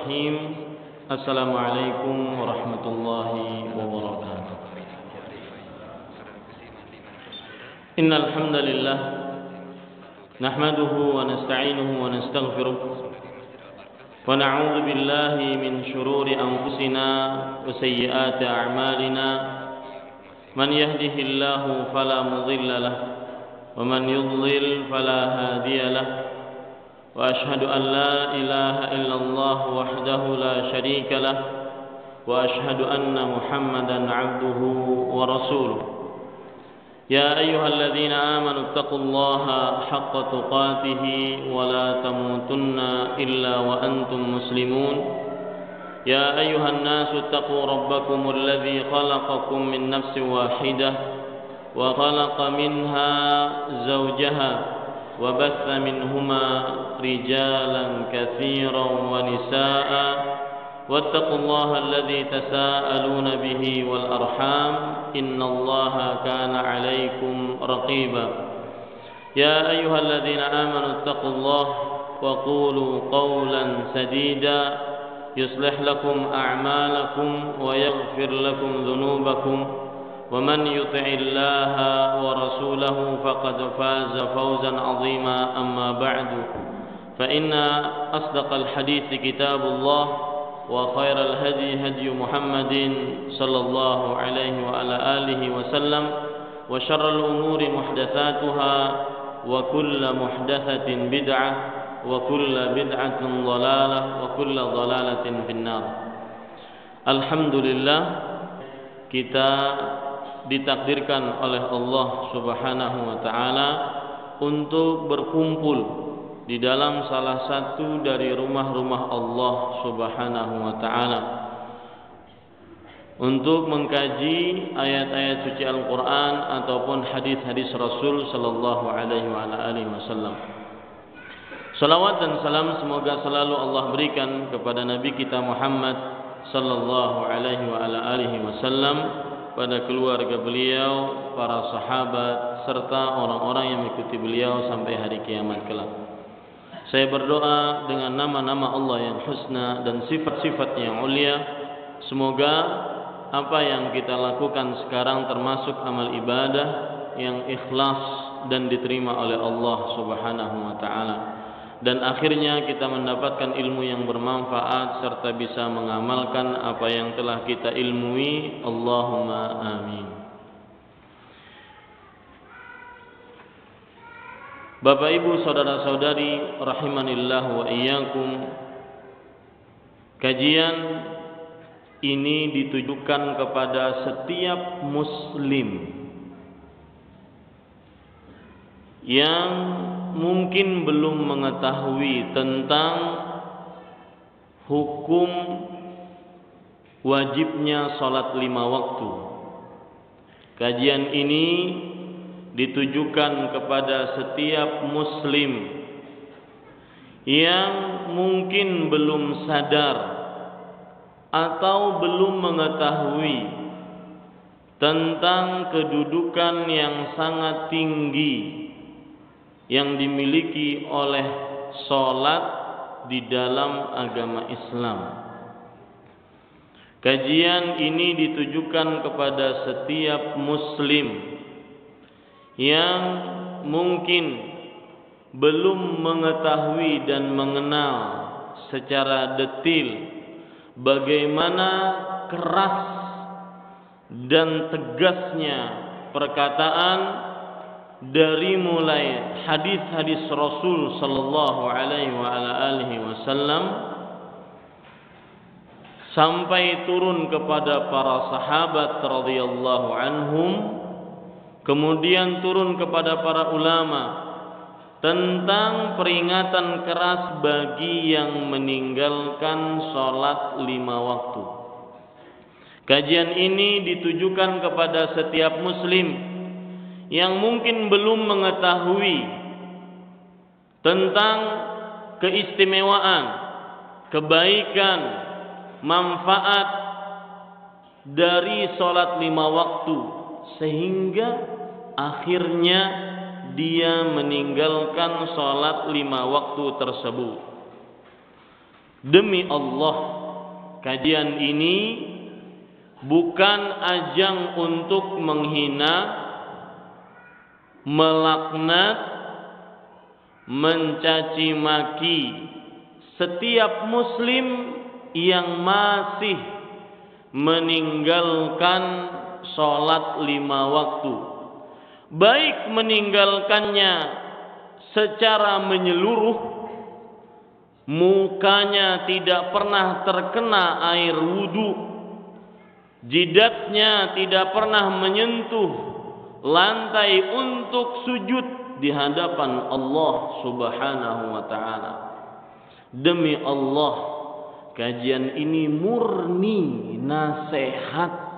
Bismillahirrahmanirrahim. Assalamualaikum warahmatullahi wabarakatuh. Innal hamdalillah nahmaduhu wa nasta'inuhu wa nastaghfiruh wa na'udzu billahi min shururi anfusina wa sayyiati a'malina. Man yahdihillahu fala mudilla lahu wa man yudlil fala hadiya lahu. وأشهد أن لا إله إلا الله وحده لا شريك له وأشهد أن محمدا عبده ورسوله. يا أيها الذين آمنوا اتقوا الله حق تقاته ولا تموتن إلا وأنتم مسلمون. يا أيها الناس اتقوا ربكم الذي خلقكم من نفس واحدة وخلق منها زوجها وبث منهما رجالا كثيرا ونساء واتقوا الله الذي تساءلون به والأرحام إن الله كان عليكم رقيبا. يا أيها الذين آمنوا اتقوا الله وقولوا قولا سديدا يصلح لكم أعمالكم ويغفر لكم ذنوبكم ومن يطع الله ورسوله فقد فاز فوزا عظيما. أما بعد فإن أصدق الحديث كتاب الله وخير الهدي هدي محمد صلى الله عليه وعلى آله وسلم وشر الأمور محدثاتها وكل محدثة بدعة وكل بدعة ضلالة وكل ضلالة في النار. Alhamdulillah, kita ditakdirkan oleh Allah Subhanahu wa taala untuk berkumpul di dalam salah satu dari rumah-rumah Allah Subhanahu wa taala untuk mengkaji ayat-ayat suci Al-Qur'an ataupun hadis-hadis Rasul sallallahu alaihi wasallam. Salawat dan salam semoga selalu Allah berikan kepada Nabi kita Muhammad sallallahu alaihi wasallam, pada keluarga beliau, para sahabat, serta orang-orang yang mengikuti beliau sampai hari kiamat kelak. Saya berdoa dengan nama-nama Allah yang husna dan sifat-sifat yang ulia, semoga apa yang kita lakukan sekarang termasuk amal ibadah yang ikhlas dan diterima oleh Allah Subhanahu wa taala, dan akhirnya kita mendapatkan ilmu yang bermanfaat serta bisa mengamalkan apa yang telah kita ilmui. Allahumma amin. Bapak Ibu saudara-saudari rahimanillah wa iyyakum, kajian ini ditujukan kepada setiap muslim yang mungkin belum mengetahui tentang hukum wajibnya salat 5 waktu. Kajian ini ditujukan kepada setiap muslim yang mungkin belum sadar atau belum mengetahui tentang kedudukan yang sangat tinggi yang dimiliki oleh salat di dalam agama Islam. Kajian ini ditujukan kepada setiap muslim yang mungkin belum mengetahui dan mengenal secara detil bagaimana keras dan tegasnya perkataan dari mulai hadis-hadis Rasul sallallahu alaihi wasallam sampai turun kepada para sahabat radhiyallahu anhum, kemudian turun kepada para ulama tentang peringatan keras bagi yang meninggalkan salat 5 waktu. Kajian ini ditujukan kepada setiap muslim yang mungkin belum mengetahui tentang keistimewaan, kebaikan, manfaat dari salat 5 waktu, sehingga akhirnya dia meninggalkan salat 5 waktu tersebut. Demi Allah, kajian ini bukan ajang untuk menghina, melaknat, mencaci maki setiap muslim yang masih meninggalkan sholat 5 waktu, baik meninggalkannya secara menyeluruh, mukanya tidak pernah terkena air wudu, jidatnya tidak pernah menyentuh lantai untuk sujud di hadapan Allah Subhanahu wa taala. Demi Allah, kajian ini murni nasihat.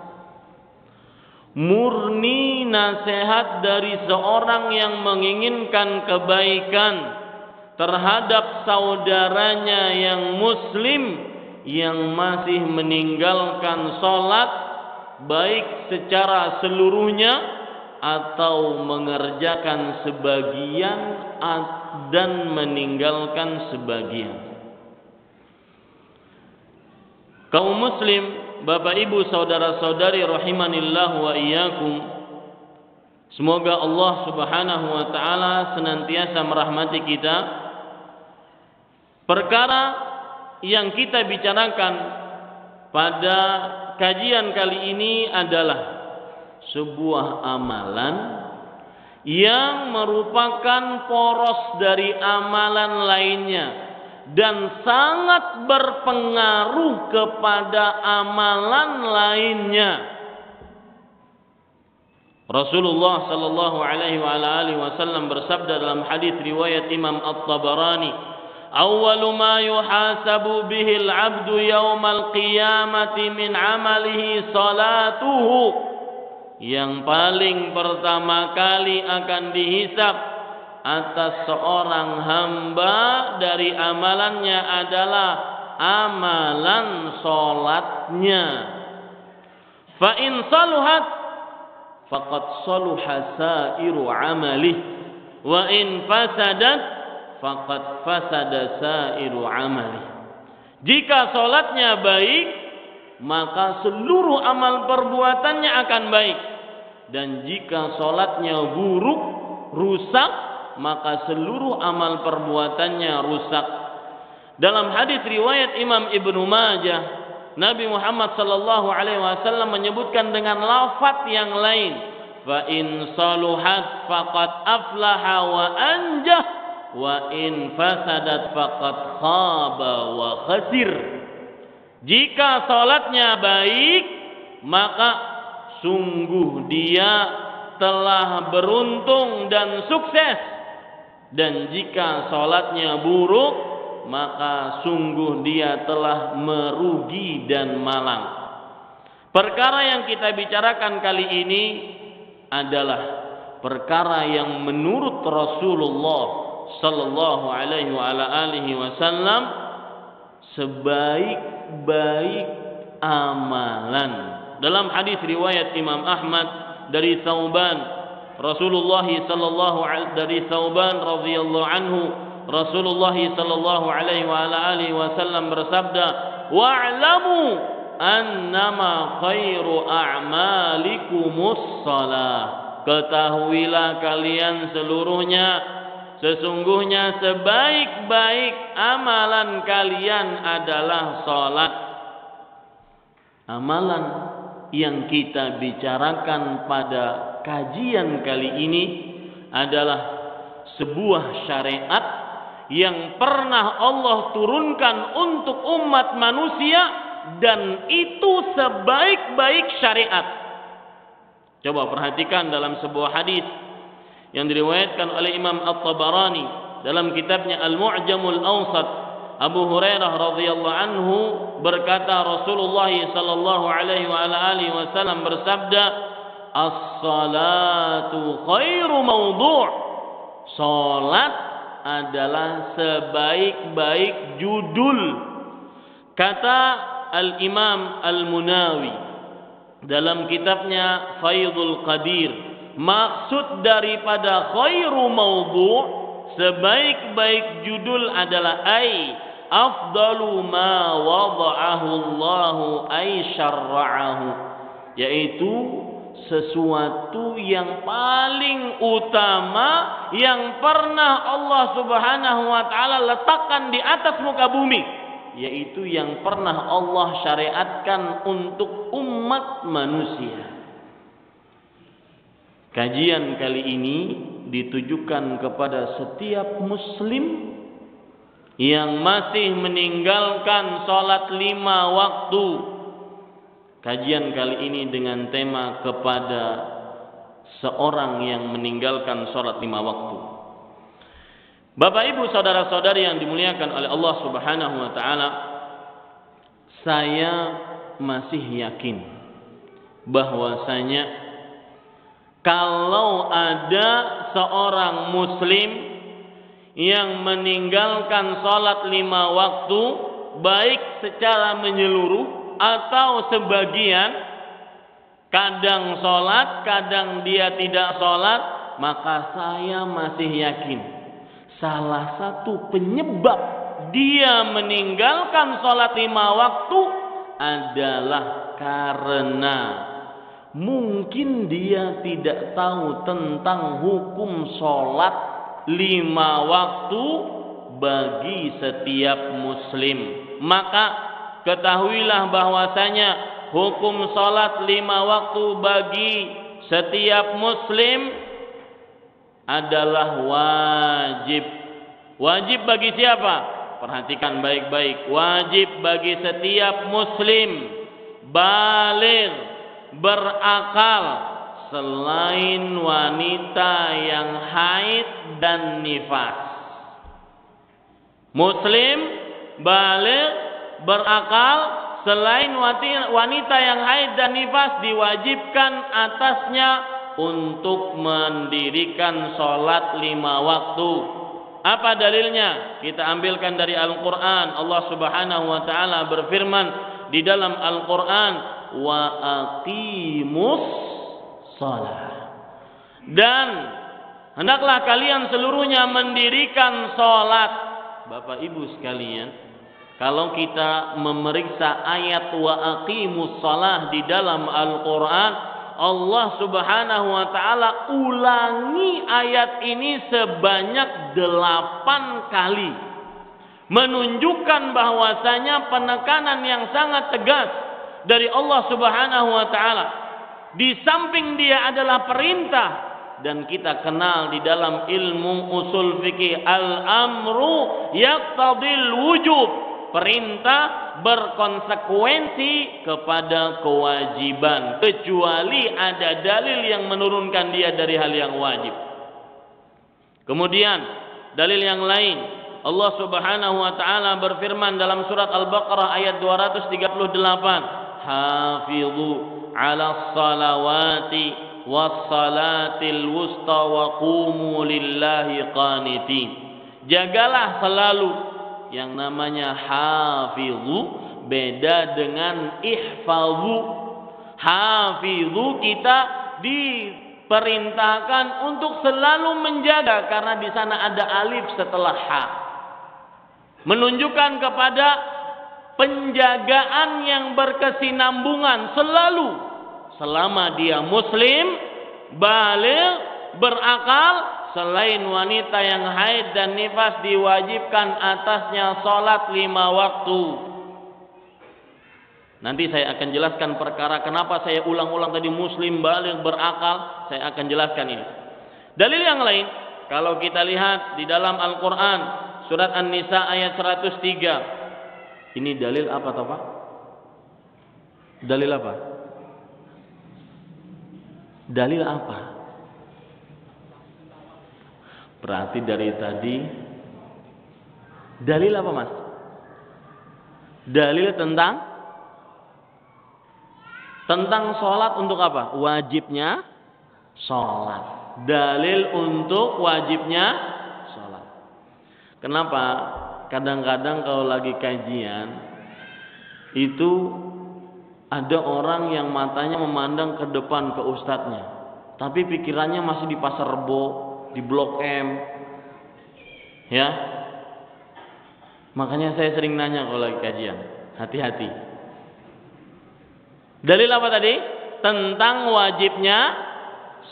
Murni nasihat dari seorang yang menginginkan kebaikan terhadap saudaranya yang muslim yang masih meninggalkan sholat, baik secara seluruhnya atau mengerjakan sebagian dan meninggalkan sebagian. Kaum muslim, Bapak Ibu saudara-saudari rahimanillah wa iyyakum, semoga Allah Subhanahu wa taala senantiasa merahmati kita. Perkara yang kita bicarakan pada kajian kali ini adalah sebuah amalan yang merupakan poros dari amalan lainnya dan sangat berpengaruh kepada amalan lainnya. Rasulullah sallallahu alaihi wasallam bersabda dalam hadis riwayat Imam At-Tabarani, "Awwalu ma yuhasabu bihi al-'abdu yaumal qiyamati min 'amalihi salatuhu." Yang paling pertama kali akan dihisab atas seorang hamba dari amalannya adalah amalan salatnya. Fa in saluhat faqad saluha sairu amalih wa in fasadat faqad fasada sairu amalih. Jika salatnya baik, maka seluruh amal perbuatannya akan baik, dan jika salatnya buruk, rusak, maka seluruh amal perbuatannya rusak. Dalam hadis riwayat Imam Ibnu Majah, Nabi Muhammad sallallahu alaihi wasallam menyebutkan dengan lafaz yang lain, fa in saluhat faqad aflaha wa anjah wa in fasadat faqad khaba wa khasir. Jika salatnya baik, maka sungguh dia telah beruntung dan sukses. Dan jika salatnya buruk, maka sungguh dia telah merugi dan malang. Perkara yang kita bicarakan kali ini adalah perkara yang menurut Rasulullah sallallahu alaihi wasallam sebaik-baik amalan. Dalam hadis riwayat Imam Ahmad dari Thauban, Rasulullah sallallahu dari Thauban radhiyallahu anhu, Rasulullah sallallahu alaihi wasallam bersabda, "Wa'lamu annama khairu a'malikumus shalah." Ketahuilah kalian seluruhnya, sesungguhnya sebaik-baik amalan kalian adalah salat. Amalan yang kita bicarakan pada kajian kali ini adalah sebuah syariat yang pernah Allah turunkan untuk umat manusia, dan itu sebaik-baik syariat. Coba perhatikan dalam sebuah hadis yang diriwayatkan oleh Imam At-Tabarani dalam kitabnya Al-Mu'jamul Awsat. Abu Hurairah radhiyallahu anhu berkata, Rasulullah sallallahu alaihi wasallam bersabda, "As-salatu khairu mawdu'." Salat adalah sebaik-baik judul. Kata Al-Imam Al-Munawi dalam kitabnya Faidul Qadir, maksud daripada khairu mawdu', sebaik-baik judul adalah afdalu ma wada'ahu Allahu ay syarra'ahu, yaitu sesuatu yang paling utama yang pernah Allah Subhanahu wa taala letakkan di atas muka bumi, yaitu yang pernah Allah syariatkan untuk umat manusia. Kajian kali ini ditujukan kepada setiap muslim yang masih meninggalkan salat 5 waktu. Kajian kali ini dengan tema kepada seorang yang meninggalkan salat 5 waktu. Bapak Ibu saudara-saudari yang dimuliakan oleh Allah Subhanahu wa taala, saya masih yakin bahwasanya kalau ada seorang muslim yang meninggalkan salat 5 waktu, baik secara menyeluruh atau sebagian, kadang salat, kadang dia tidak salat, maka saya masih yakin salah satu penyebab dia meninggalkan salat 5 waktu adalah karena mungkin dia tidak tahu tentang hukum salat 5 waktu bagi setiap muslim. Maka ketahuilah bahwasanya hukum salat 5 waktu bagi setiap muslim adalah wajib. Wajib bagi siapa? Perhatikan baik-baik. Wajib bagi setiap muslim baligh, berakal, selain wanita yang haid dan nifas. Muslim baligh, berakal, selain wanita yang haid dan nifas, diwajibkan atasnya untuk mendirikan salat 5 waktu. Apa dalilnya? Kita ambilkan dari Al-Quran. Allah Subhanahu wa taala berfirman di dalam Al-Quran, wa aqimus shalah, dan hendaklah kalian seluruhnya mendirikan salat. Bapak Ibu sekalian, kalau kita memeriksa ayat wa aqimus shalah di dalam Al-Quran, Allah Subhanahu wa taala ulangi ayat ini sebanyak 8 kali, menunjukkan bahwasanya penekanan yang sangat tegas dari Allah Subhanahu wa taala. Di samping dia adalah perintah, dan kita kenal di dalam ilmu usul fikih, al-amru yaqtadil wujub. Perintah berkonsekuensi kepada kewajiban, kecuali ada dalil yang menurunkan dia dari hal yang wajib. Kemudian dalil yang lain, Allah Subhanahu wa taala berfirman dalam surat Al-Baqarah ayat 238, hafizu 'alas salawati was salatil wusta wa qumu lillahi qanitin. Jagalah selalu. Yang namanya hafizu beda dengan ihfazu. Hafizu kita diperintahkan untuk selalu menjaga, karena di sana ada alif setelah ha, menunjukkan kepada penjagaan yang berkesinambungan selalu, selama dia muslim, baligh, berakal, selain wanita yang haid dan nifas, diwajibkan atasnya salat 5 waktu. Nanti saya akan jelaskan perkara kenapa saya ulang-ulang tadi muslim, baligh, berakal. Saya akan jelaskan ini. Dalil yang lain, kalau kita lihat di dalam Al-Quran surat An-Nisa ayat 103. Ini dalil apa toh Pak? Dalil apa? Dalil apa? Berarti dari tadi dalil apa Mas? Dalil tentang sholat untuk apa? Wajibnya sholat. Dalil untuk wajibnya sholat. Kenapa? Kadang-kadang kalau lagi kajian itu ada orang yang matanya memandang ke depan ke ustadznya, tapi pikirannya masih di Pasar Rebo, di Blok M, ya. Makanya saya sering nanya kalau lagi kajian, hati-hati. Dalil apa tadi? Tentang wajibnya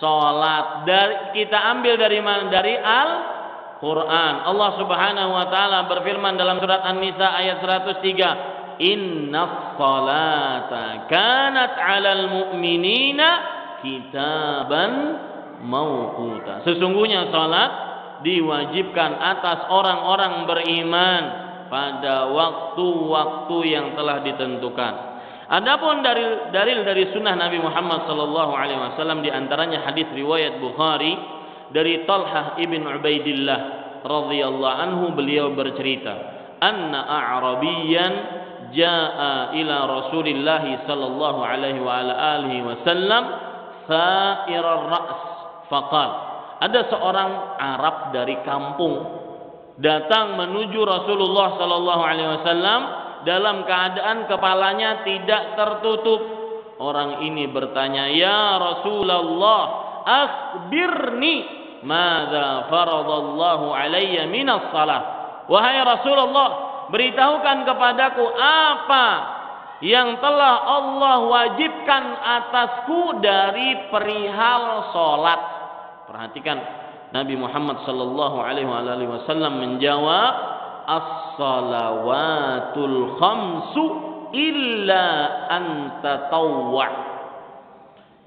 salat. Kita ambil dari mana? Dari Al-Quran. Allah Subhanahu wa taala berfirman dalam surat An-Nisa ayat 103, "Innas salata kanat 'alal mu'minina kitaban mauquta." Sesungguhnya salat diwajibkan atas orang-orang beriman pada waktu-waktu yang telah ditentukan. Adapun dalil dari sunnah Nabi Muhammad sallallahu alaihi wasallam, di antaranya hadis riwayat Bukhari dari Talhah ibn Ubaidillah radhiyallahu anhu, beliau bercerita, "Anna a'rabiyyan jaa ila Rasulillah sallallahu alaihi wa ala alihi wasallam sa'irar ra's faqal." Ada seorang Arab dari kampung datang menuju Rasulullah sallallahu alaihi wasallam dalam keadaan kepalanya tidak tertutup. Orang ini bertanya, "Ya Rasulullah, akhbirni madza faradallahu alayya minas salah." Wahai Rasulullah, beritahukan kepadaku apa yang telah Allah wajibkan atasku dari perihal salat. Perhatikan, Nabi Muhammad sallallahu alaihi wasallam menjawab, "As-salawatul khamsu illa an tatawwa."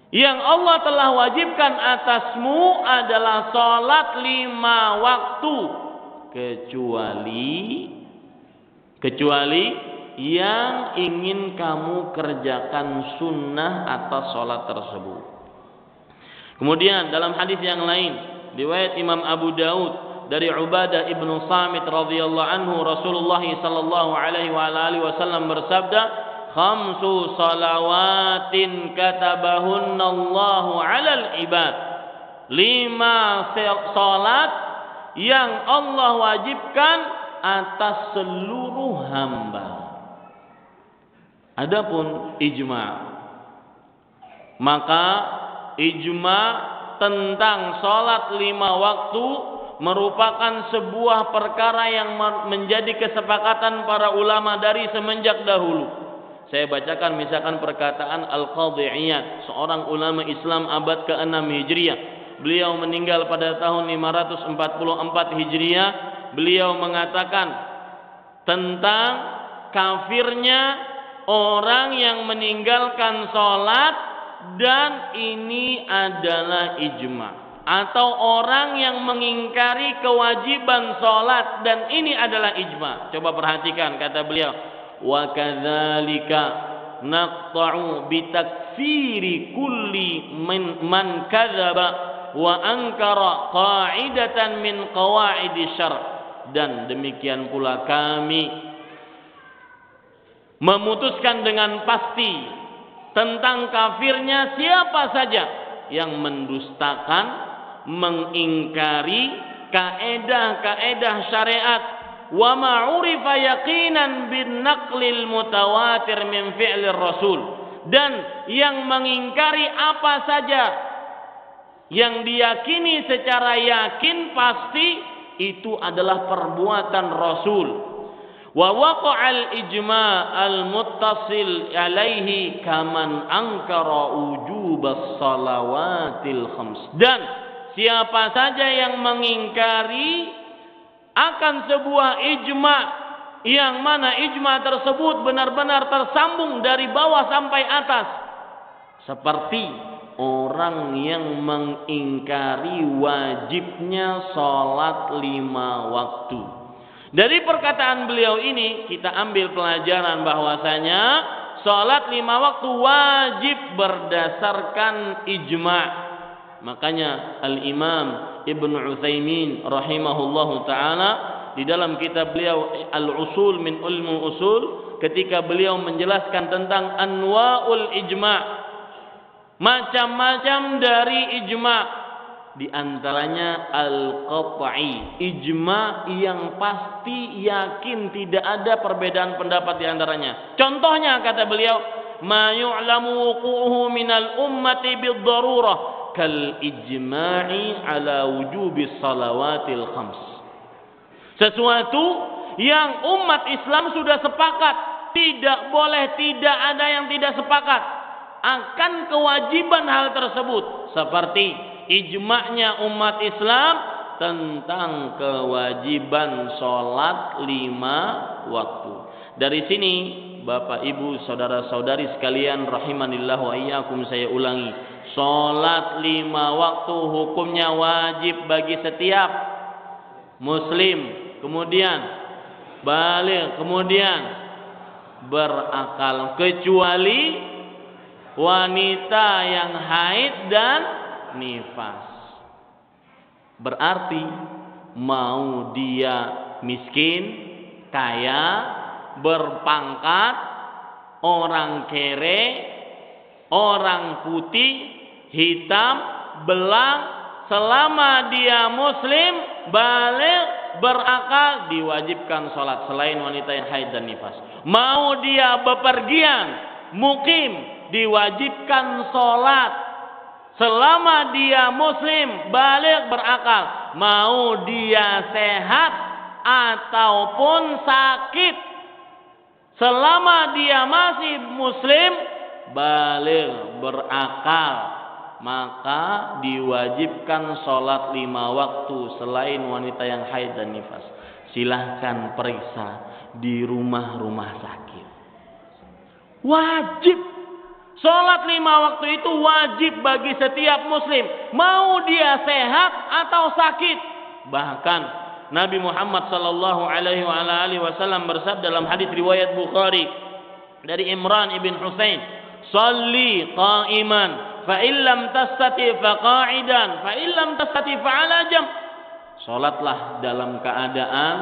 Yang Allah telah wajibkan atasmu adalah salat 5 waktu, kecuali yang ingin kamu kerjakan sunnah atas salat tersebut. Kemudian dalam hadis yang lain riwayat Imam Abu Daud dari Ubadah ibnu Samit radhiyallahu anhu, Rasulullah sallallahu alaihi wa alihi wasallam bersabda, "Khamsu salawatin katabahunallahu 'alal ibad." 5 salat yang Allah wajibkan atas seluruh hamba. Adapun ijma', maka ijma' tentang salat 5 waktu merupakan sebuah perkara yang menjadi kesepakatan para ulama dari semenjak dahulu. Saya bacakan misalkan perkataan Al-Qadhi Iyad, seorang ulama Islam abad ke-6 Hijriah. Beliau meninggal pada tahun 544 Hijriah. Beliau mengatakan tentang kafirnya orang yang meninggalkan salat, dan ini adalah ijma', atau orang yang mengingkari kewajiban salat, dan ini adalah ijma'. Coba perhatikan kata beliau, "Wa kadzalika naqta'u bi takfiri kulli man kadzaba wa ankara qa'idatan min qawaidi syar'." Dan demikian pula kami memutuskan dengan pasti tentang kafirnya siapa saja yang mendustakan, mengingkari kaedah-kaedah syariat, wa ma'urifa yaqinan bin naqlil mutawatir min fi'lir rasul, dan yang mengingkari apa saja yang diyakini secara yakin pasti itu adalah perbuatan Rasul. Wa waqa'al ijma' al-muttasil alaihi kaman ankara wujubas salawatil khams. Dan siapa saja yang mengingkari akan sebuah ijma' yang mana ijma' tersebut benar-benar tersambung dari bawah sampai atas, seperti orang yang mengingkari wajibnya salat 5 waktu. Dari perkataan beliau ini kita ambil pelajaran bahwasanya salat 5 waktu wajib berdasarkan ijma'. Makanya Al-Imam Ibnu Utsaimin rahimahullahu taala di dalam kitab beliau Al-Usul min Ilmu Usul, ketika beliau menjelaskan tentang anwa'ul ijma', macam-macam dari ijma', di antaranya al-qat'i, ijma' yang pasti yakin tidak ada perbedaan pendapat di antaranya. Contohnya kata beliau, ma yu'lamu wuqu'uhu minal ummati bid-darurah kal ijma'i ala wujubis salawatil khams. Sesuatu yang umat Islam sudah sepakat. Tidak boleh, tidak ada yang tidak sepakat akan kewajiban hal tersebut. Seperti ijma'nya umat Islam tentang kewajiban sholat 5 waktu. Dari sini Bapak Ibu saudara-saudari sekalian rahimanillah wa iyyakum, saya ulangi, sholat 5 waktu hukumnya wajib bagi setiap muslim, kemudian baligh, kemudian berakal, kecuali wanita yang haid dan nifas. Berarti mau dia miskin, kaya, berpangkat, orang kere, orang putih, hitam, belang, selama dia muslim, baligh, berakal, diwajibkan sholat selain wanita yang haid dan nifas. Mau dia bepergian, mukim, diwajibkan sholat selama dia muslim, baligh, berakal. Mau dia sehat ataupun sakit, selama dia masih muslim, baligh, berakal, maka diwajibkan sholat 5 waktu selain wanita yang haid dan nifas. Silahkan periksa di rumah-rumah sakit. Wajib. Sholat 5 waktu itu wajib bagi setiap muslim, mau dia sehat atau sakit. Bahkan Nabi Muhammad sallallahu alaihi wasallam bersabda dalam hadis riwayat Bukhari dari Imran ibn Husain, "Shalli qa'iman, fa illam tastati fa qa'idan, fa illam tastati fa 'ala jam." Salatlah dalam keadaan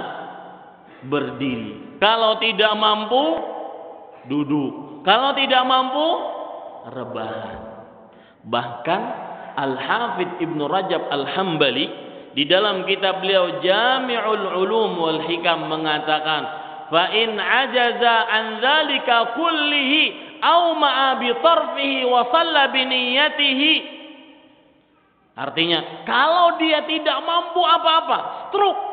berdiri. Kalau tidak mampu, duduk. Kalau tidak mampu, rebahan. Bahkan Al-Hafidz Ibnu Rajab Al-Hambali di dalam kitab beliau Jami'ul Ulum wal Hikam mengatakan, "Fa in ajaza an dzalika kullihi aw ma'a bi tarfihi wa shalla bi niyyatihi." Artinya, kalau dia tidak mampu apa-apa, stroke,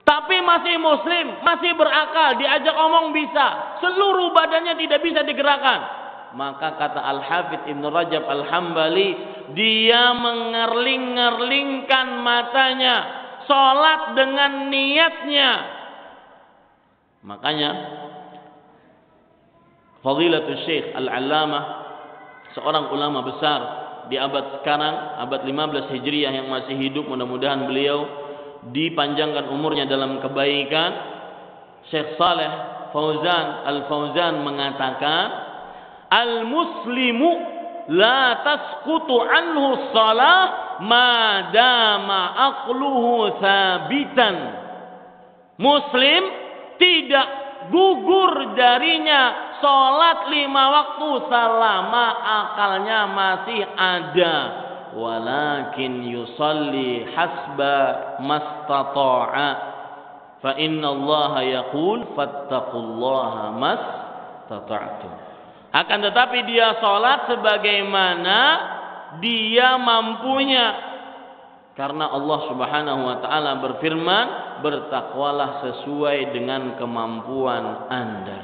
tapi masih muslim, masih berakal, diajak omong bisa, seluruh badannya tidak bisa digerakkan, maka kata Al-Hafidz Ibnu Rajab Al-Hambali, dia mengerling-ngerlingkan matanya, sholat dengan niatnya. Makanya Fadilatul Syekh Al-Allamah, seorang ulama besar di abad sekarang, abad 15 Hijriah yang masih hidup, mudah-mudahan beliau dipanjangkan umurnya dalam kebaikan, Syekh Saleh Fauzan Al-Fauzan mengatakan, "Al-muslimu la tasqutu anhu shalah ma dama aqluhu sabitan." Muslim tidak gugur darinya sholat 5 waktu selama akalnya masih ada. Walakin yusalli hasba mastata'a, fa inna Allah yaqul fattaqullaha mastata'tum. Akan tetapi dia sholat sebagaimana dia mampunya, karena Allah Subhanahu wa taala berfirman, bertakwalah sesuai dengan kemampuan Anda.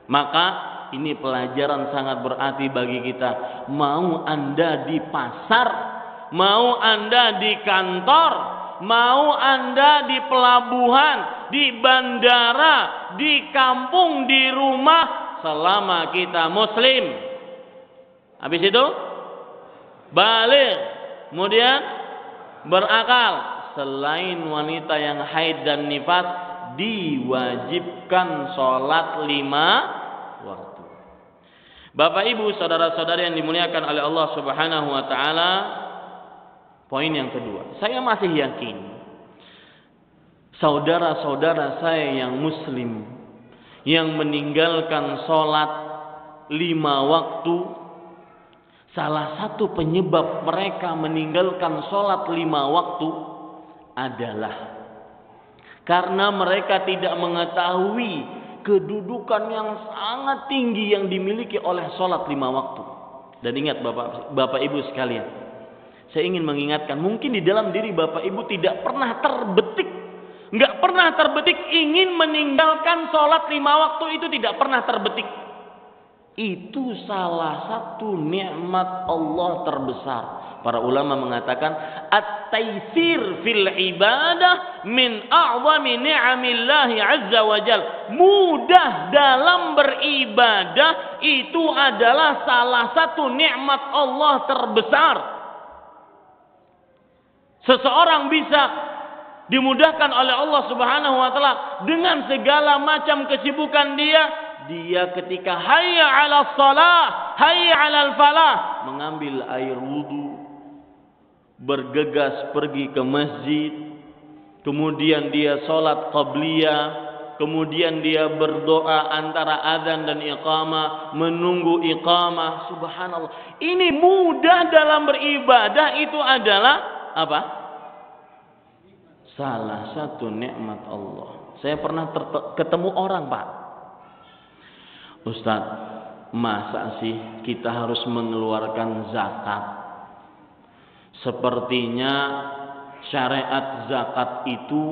Maka ini pelajaran sangat berarti bagi kita. Mau Anda di pasar, mau Anda di kantor, mau Anda di pelabuhan, di bandara, di kampung, di rumah, selama kita muslim. Habis itu baligh, kemudian berakal, selain wanita yang haid dan nifas diwajibkan sholat 5 waktu. Bapak Ibu saudara-saudari yang dimuliakan oleh Allah Subhanahu wa taala, poin yang kedua, saya masih yakin saudara-saudara saya yang muslim yang meninggalkan sholat 5 waktu, salah satu penyebab mereka meninggalkan sholat 5 waktu adalah karena mereka tidak mengetahui kedudukan yang sangat tinggi yang dimiliki oleh sholat 5 waktu. Dan ingat Bapak Ibu sekalian, saya ingin mengingatkan, mungkin di dalam diri Bapak Ibu tidak pernah terbetik Nggak pernah terbetik ingin meninggalkan sholat 5 waktu, itu tidak pernah terbetik. Itu salah satu nikmat Allah terbesar. Para ulama mengatakan at-taysir fil ibadah min a'zami ni'amillahi azza wa jal. Mudah dalam beribadah itu adalah salah satu nikmat Allah terbesar. Seseorang bisa dimudahkan oleh Allah Subhanahu wa taala dengan segala macam kesibukan dia ketika hayya 'alas shalah, hayya 'alal falah, mengambil air wudu, bergegas pergi ke masjid, kemudian dia salat qabliyah, kemudian dia berdoa antara azan dan iqamah, menunggu iqamah. Subhanallah. Ini mudah dalam beribadah, itu adalah apa? Salah satu nikmat Allah. Saya pernah ketemu orang, Pak. Ustaz, masa sih kita harus mengeluarkan zakat? Sepertinya syariat zakat itu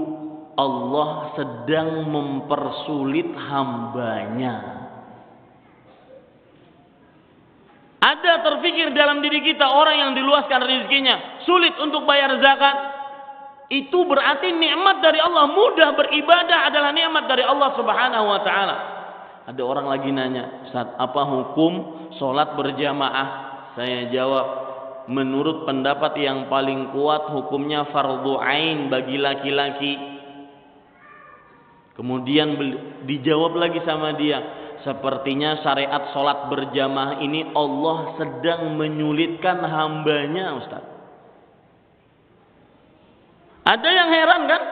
Allah sedang mempersulit hambanya. Ada terpikir dalam diri kita orang yang diluaskan rezekinya sulit untuk bayar zakat. Itu berarti nikmat dari Allah. Mudah beribadah adalah nikmat dari Allah Subhanahu wa taala. Ada orang lagi nanya, "Ustaz, apa hukum sholat berjamaah?" Saya jawab, menurut pendapat yang paling kuat hukumnya fardhu ain bagi laki-laki. Kemudian dijawab lagi sama dia, sepertinya syariat sholat berjamaah ini Allah sedang menyulitkan hambanya, Ustaz. Ada yang heran kan?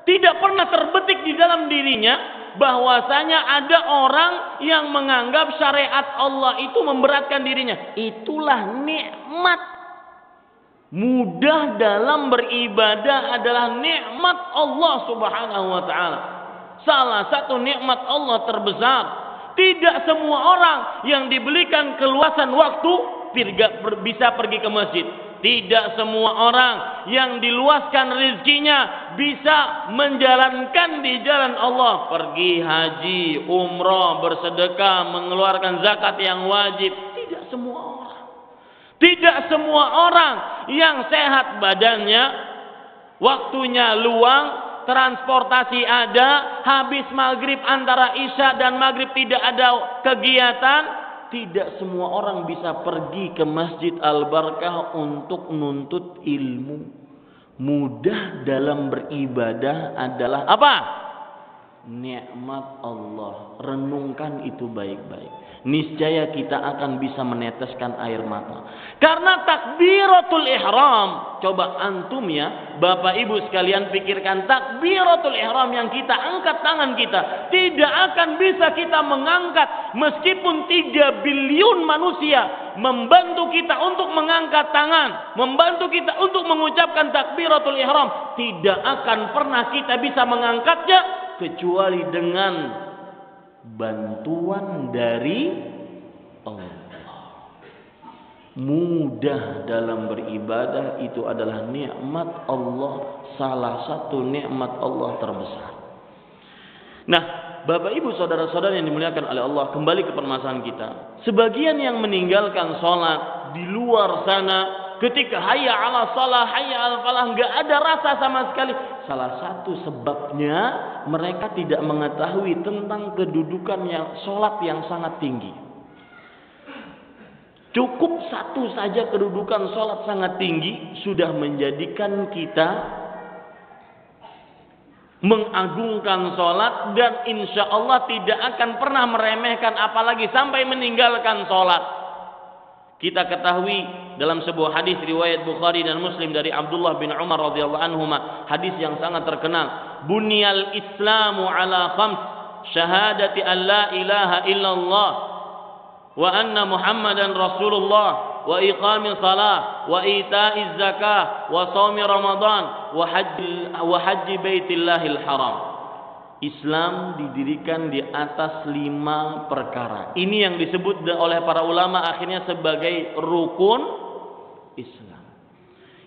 Tidak pernah terbetik di dalam dirinya bahwasanya ada orang yang menganggap syariat Allah itu memberatkan dirinya. Itulah nikmat. Mudah dalam beribadah adalah nikmat Allah Subhanahu wa taala. Salah satu nikmat Allah terbesar. Tidak semua orang yang diberikan keluasan waktu bisa pergi ke masjid. Tidak semua orang yang diluaskan rezekinya bisa menjalankan di jalan Allah. Pergi haji, umrah, bersedekah, mengeluarkan zakat yang wajib. Tidak semua orang. Tidak semua orang yang sehat badannya, waktunya luang, transportasi ada, habis maghrib antara isya dan maghrib tidak ada kegiatan. Tidak semua orang bisa pergi ke Masjid Al-Barakah untuk menuntut ilmu. Mudah dalam beribadah adalah apa? Nikmat Allah. Renungkan itu baik-baik. Niscaya kita akan bisa meneteskan air mata. Karena takbiratul ihram, coba antum ya, Bapak Ibu sekalian pikirkan, takbiratul ihram yang kita angkat tangan kita, tidak akan bisa kita mengangkat meskipun 3 bilion manusia membantu kita untuk mengangkat tangan, membantu kita untuk mengucapkan takbiratul ihram, tidak akan pernah kita bisa mengangkatnya kecuali dengan bantuan dari Allah. Mudah dalam beribadah itu adalah nikmat Allah, salah satu nikmat Allah terbesar. Nah, Bapak Ibu saudara-saudara yang dimuliakan oleh Allah, kembali ke permasalahan kita. Sebagian yang meninggalkan sholat di luar sana, ketika hayya 'ala shalah, hayya 'alal falah, enggak ada rasa sama sekali. Salah satu sebabnya mereka tidak mengetahui tentang kedudukan yang sholat yang sangat tinggi. Cukup satu saja kedudukan sholat sangat tinggi sudah menjadikan kita mengagungkan sholat dan insya Allah tidak akan pernah meremehkan apalagi sampai meninggalkan sholat. Kita ketahui dalam sebuah hadis riwayat Bukhari dan Muslim dari Abdullah bin Umar radhiyallahu anhuma, hadis yang sangat terkenal. Bunyal Islamu ala khams, syahadati an la ilaha illallah wa anna Muhammadan Rasulullah wa iqamil salah wa ita'iz zakah wa shaumi Ramadan wa haji baitillahil haram. Islam didirikan di atas 5 perkara. Ini yang disebut oleh para ulama akhirnya sebagai rukun Islam.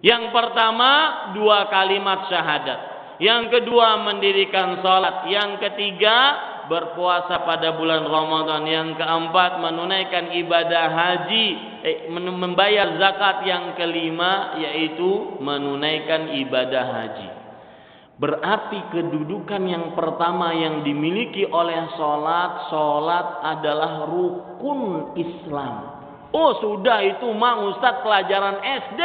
Yang pertama 2 kalimat syahadat. Yang kedua, mendirikan salat. Yang ketiga, berpuasa pada bulan Ramadan. Yang keempat, menunaikan ibadah haji, membayar zakat. Yang kelima, yaitu menunaikan ibadah haji. Berarti kedudukan yang pertama yang dimiliki oleh salat adalah rukun Islam. Oh, sudah itu mah Ustaz pelajaran SD.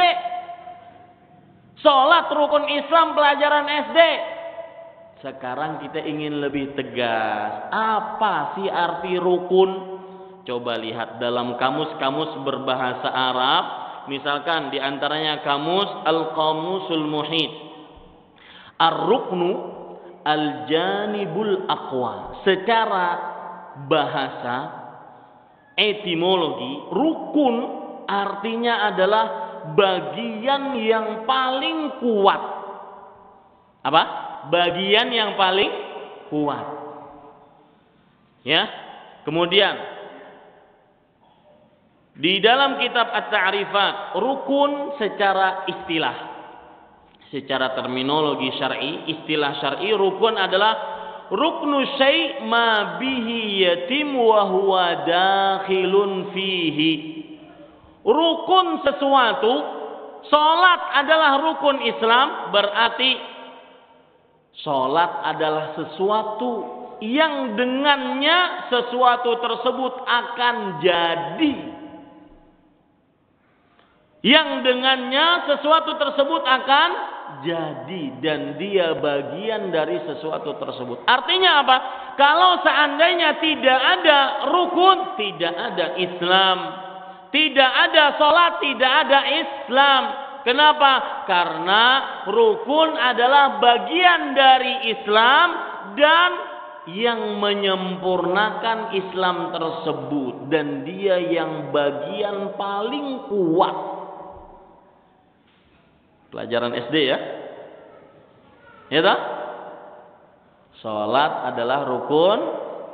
Salat rukun Islam pelajaran SD. Sekarang kita ingin lebih tegas. Apa sih arti rukun? Coba lihat dalam kamus-kamus berbahasa Arab. Misalkan di antaranya kamus Al-Qamusul Muhit. Ar-ruknu al-janibul aqwa. Secara bahasa etimologi, rukun artinya adalah bagian yang paling kuat. Apa? Bagian yang paling kuat. Ya. Kemudian di dalam kitab At-Ta'rifat, rukun secara istilah, secara terminologi syar'i, istilah syar'i, rukun adalah ruknu syai' ma bihi yatim wa huwa dakhilun fihi. Rukun sesuatu, salat adalah rukun Islam, berarti salat adalah sesuatu yang dengannya sesuatu tersebut akan jadi. Yang dengannya sesuatu tersebut akan jadi, dan dia bagian dari sesuatu tersebut. Artinya apa? Kalau seandainya tidak ada rukun, tidak ada Islam. Tidak ada salat, tidak ada Islam. Kenapa? Karena rukun adalah bagian dari Islam, dan yang menyempurnakan Islam tersebut, dan dia yang bagian paling kuat. Pelajaran SD ya. Ya toh? Salat adalah rukun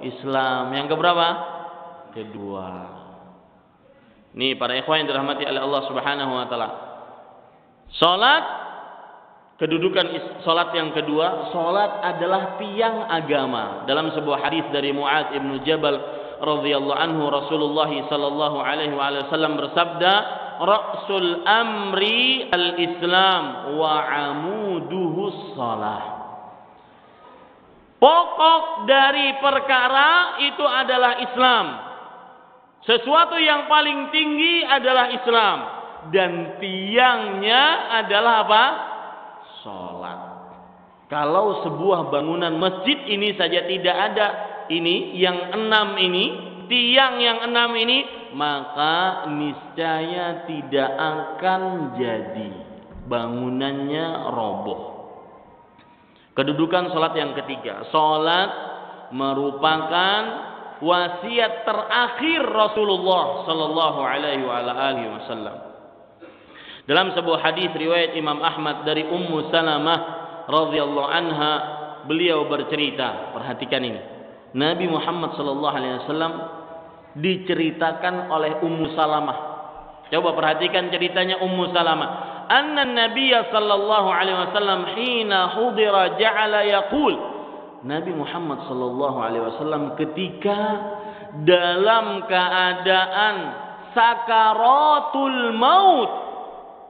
Islam. Yang keberapa? Kedua. Nih para ikhwan yang dirahmati oleh Allah Subhanahu wa taala. Salat, kedudukan salat yang kedua, salat adalah tiang agama. Dalam sebuah hadis dari Mu'adz ibn Jabal radhiyallahu anhu, Rasulullah sallallahu alaihi wasallam bersabda, Ra'sul amri al-Islam wa amuduhu shalah. Pokok dari perkara itu adalah Islam. Sesuatu yang paling tinggi adalah Islam, dan tiangnya adalah apa? Salat. Kalau sebuah bangunan masjid ini saja tidak ada ini, yang 6 ini, tiang yang 6 ini, maka niscaya tidak akan jadi, bangunannya roboh. Kedudukan salat yang ketiga, salat merupakan wasiat terakhir Rasulullah sallallahu alaihi wasallam. Dalam sebuah hadis riwayat Imam Ahmad dari Ummu Salamah radhiyallahu anha, beliau bercerita, perhatikan ini. Nabi Muhammad sallallahu alaihi wasallam diceritakan oleh Ummu Salamah. Coba perhatikan ceritanya Ummu Salamah. Anna Nabiyya sallallahu alaihi wasallam hina hudira ja'ala yaqul. Nabi Muhammad sallallahu alaihi wasallam ketika dalam keadaan sakaratul maut,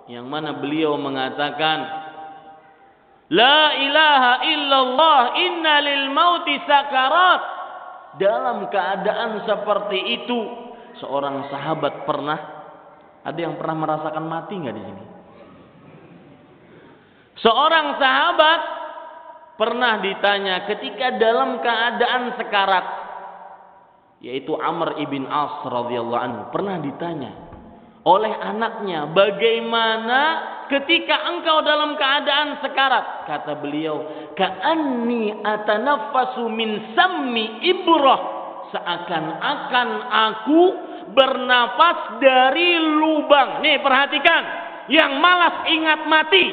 yang mana beliau mengatakan, La ilaha illallah inna lil mauti sakarat. Dalam keadaan seperti itu, seorang sahabat pernah, ada yang pernah merasakan mati nggak di sini? Seorang sahabat pernah ditanya ketika dalam keadaan sekarat, yaitu Amr ibn As radhiyallahu anhu, pernah ditanya oleh anaknya, bagaimana ketika engkau dalam keadaan sekarat? Kata beliau, ka'anni atanaffasu min sammi ibrah, seakan-akan aku bernafas dari lubang. Nih perhatikan, yang malas ingat mati,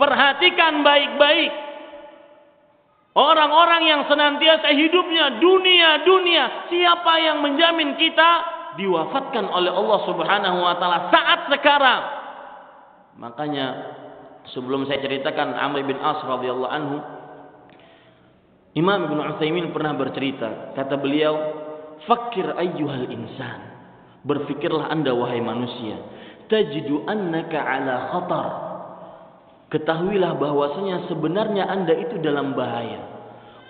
perhatikan baik-baik. Orang-orang yang senantiasa hidupnya dunia, siapa yang menjamin kita diwafatkan oleh Allah Subhanahu wa taala saat sekarang? Makanya sebelum saya ceritakan Amr bin As radhiyallahu anhu, Imam Ibnu Utsaimin pernah bercerita, kata beliau, "Fakir ayyuhal insan." Berfikirlah Anda wahai manusia, tajidu annaka ala khatar. Ketahuilah bahwasanya sebenarnya Anda itu dalam bahaya.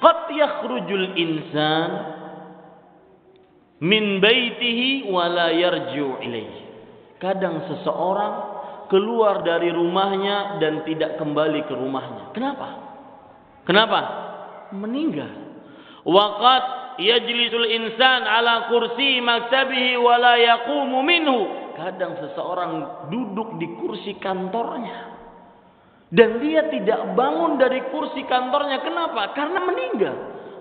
Qad yakhrujul insan min baitihi wa la yarji'u ilaihi. Kadang seseorang keluar dari rumahnya dan tidak kembali ke rumahnya. Kenapa? Meninggal. Waqad yajlisul insan ala kursi maktabihi wa la yaqumu minhu. Kadang seseorang duduk di kursi kantornya dan dia tidak bangun dari kursi kantornya. Kenapa? Karena meninggal.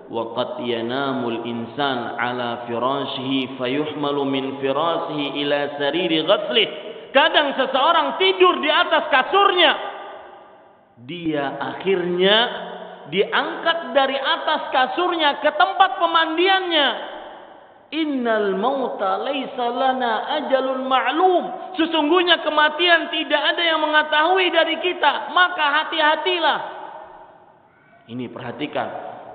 Waqad yanamul insan ala firashihi fayuhmalu min firashihi ila sariri ghaslih. Kadang seseorang tidur di atas kasurnya, dia akhirnya diangkat dari atas kasurnya ke tempat pemandiannya. Innal mauta laisa lana ajalun ma'lum. Sesungguhnya kematian tidak ada yang mengetahui dari kita, maka hati-hatilah. Ini perhatikan,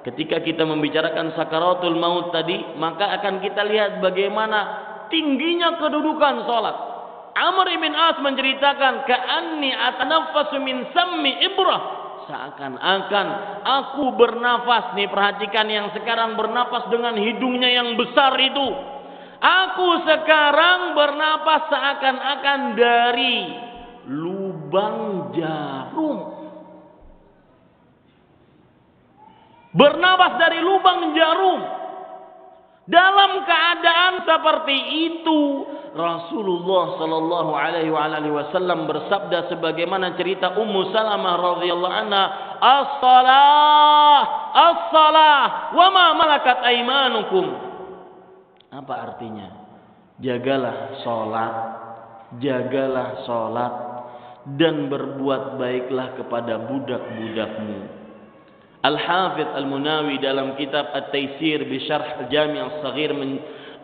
ketika kita membicarakan sakaratul maut tadi, maka akan kita lihat bagaimana tingginya kedudukan salat. Amr bin As menceritakan, ka'anni atanaffasu min sammi ibrah. Seakan-akan aku bernafas, nih perhatikan yang sekarang bernafas dengan hidungnya yang besar itu. Aku sekarang bernafas seakan-akan dari lubang jarum. Bernafas dari lubang jarum. Dalam keadaan seperti itu, Rasulullah sallallahu alaihi wasallam bersabda sebagaimana cerita Ummu Salamah radhiyallahu anha, "As-salah wa ma malakat aymanukum." Apa artinya? Jagalah salat dan berbuat baiklah kepada budak-budakmu. Al-Hafidz Al-Munawi dalam kitab At-Taisir bi Syarh Al-Jami' As-Shaghir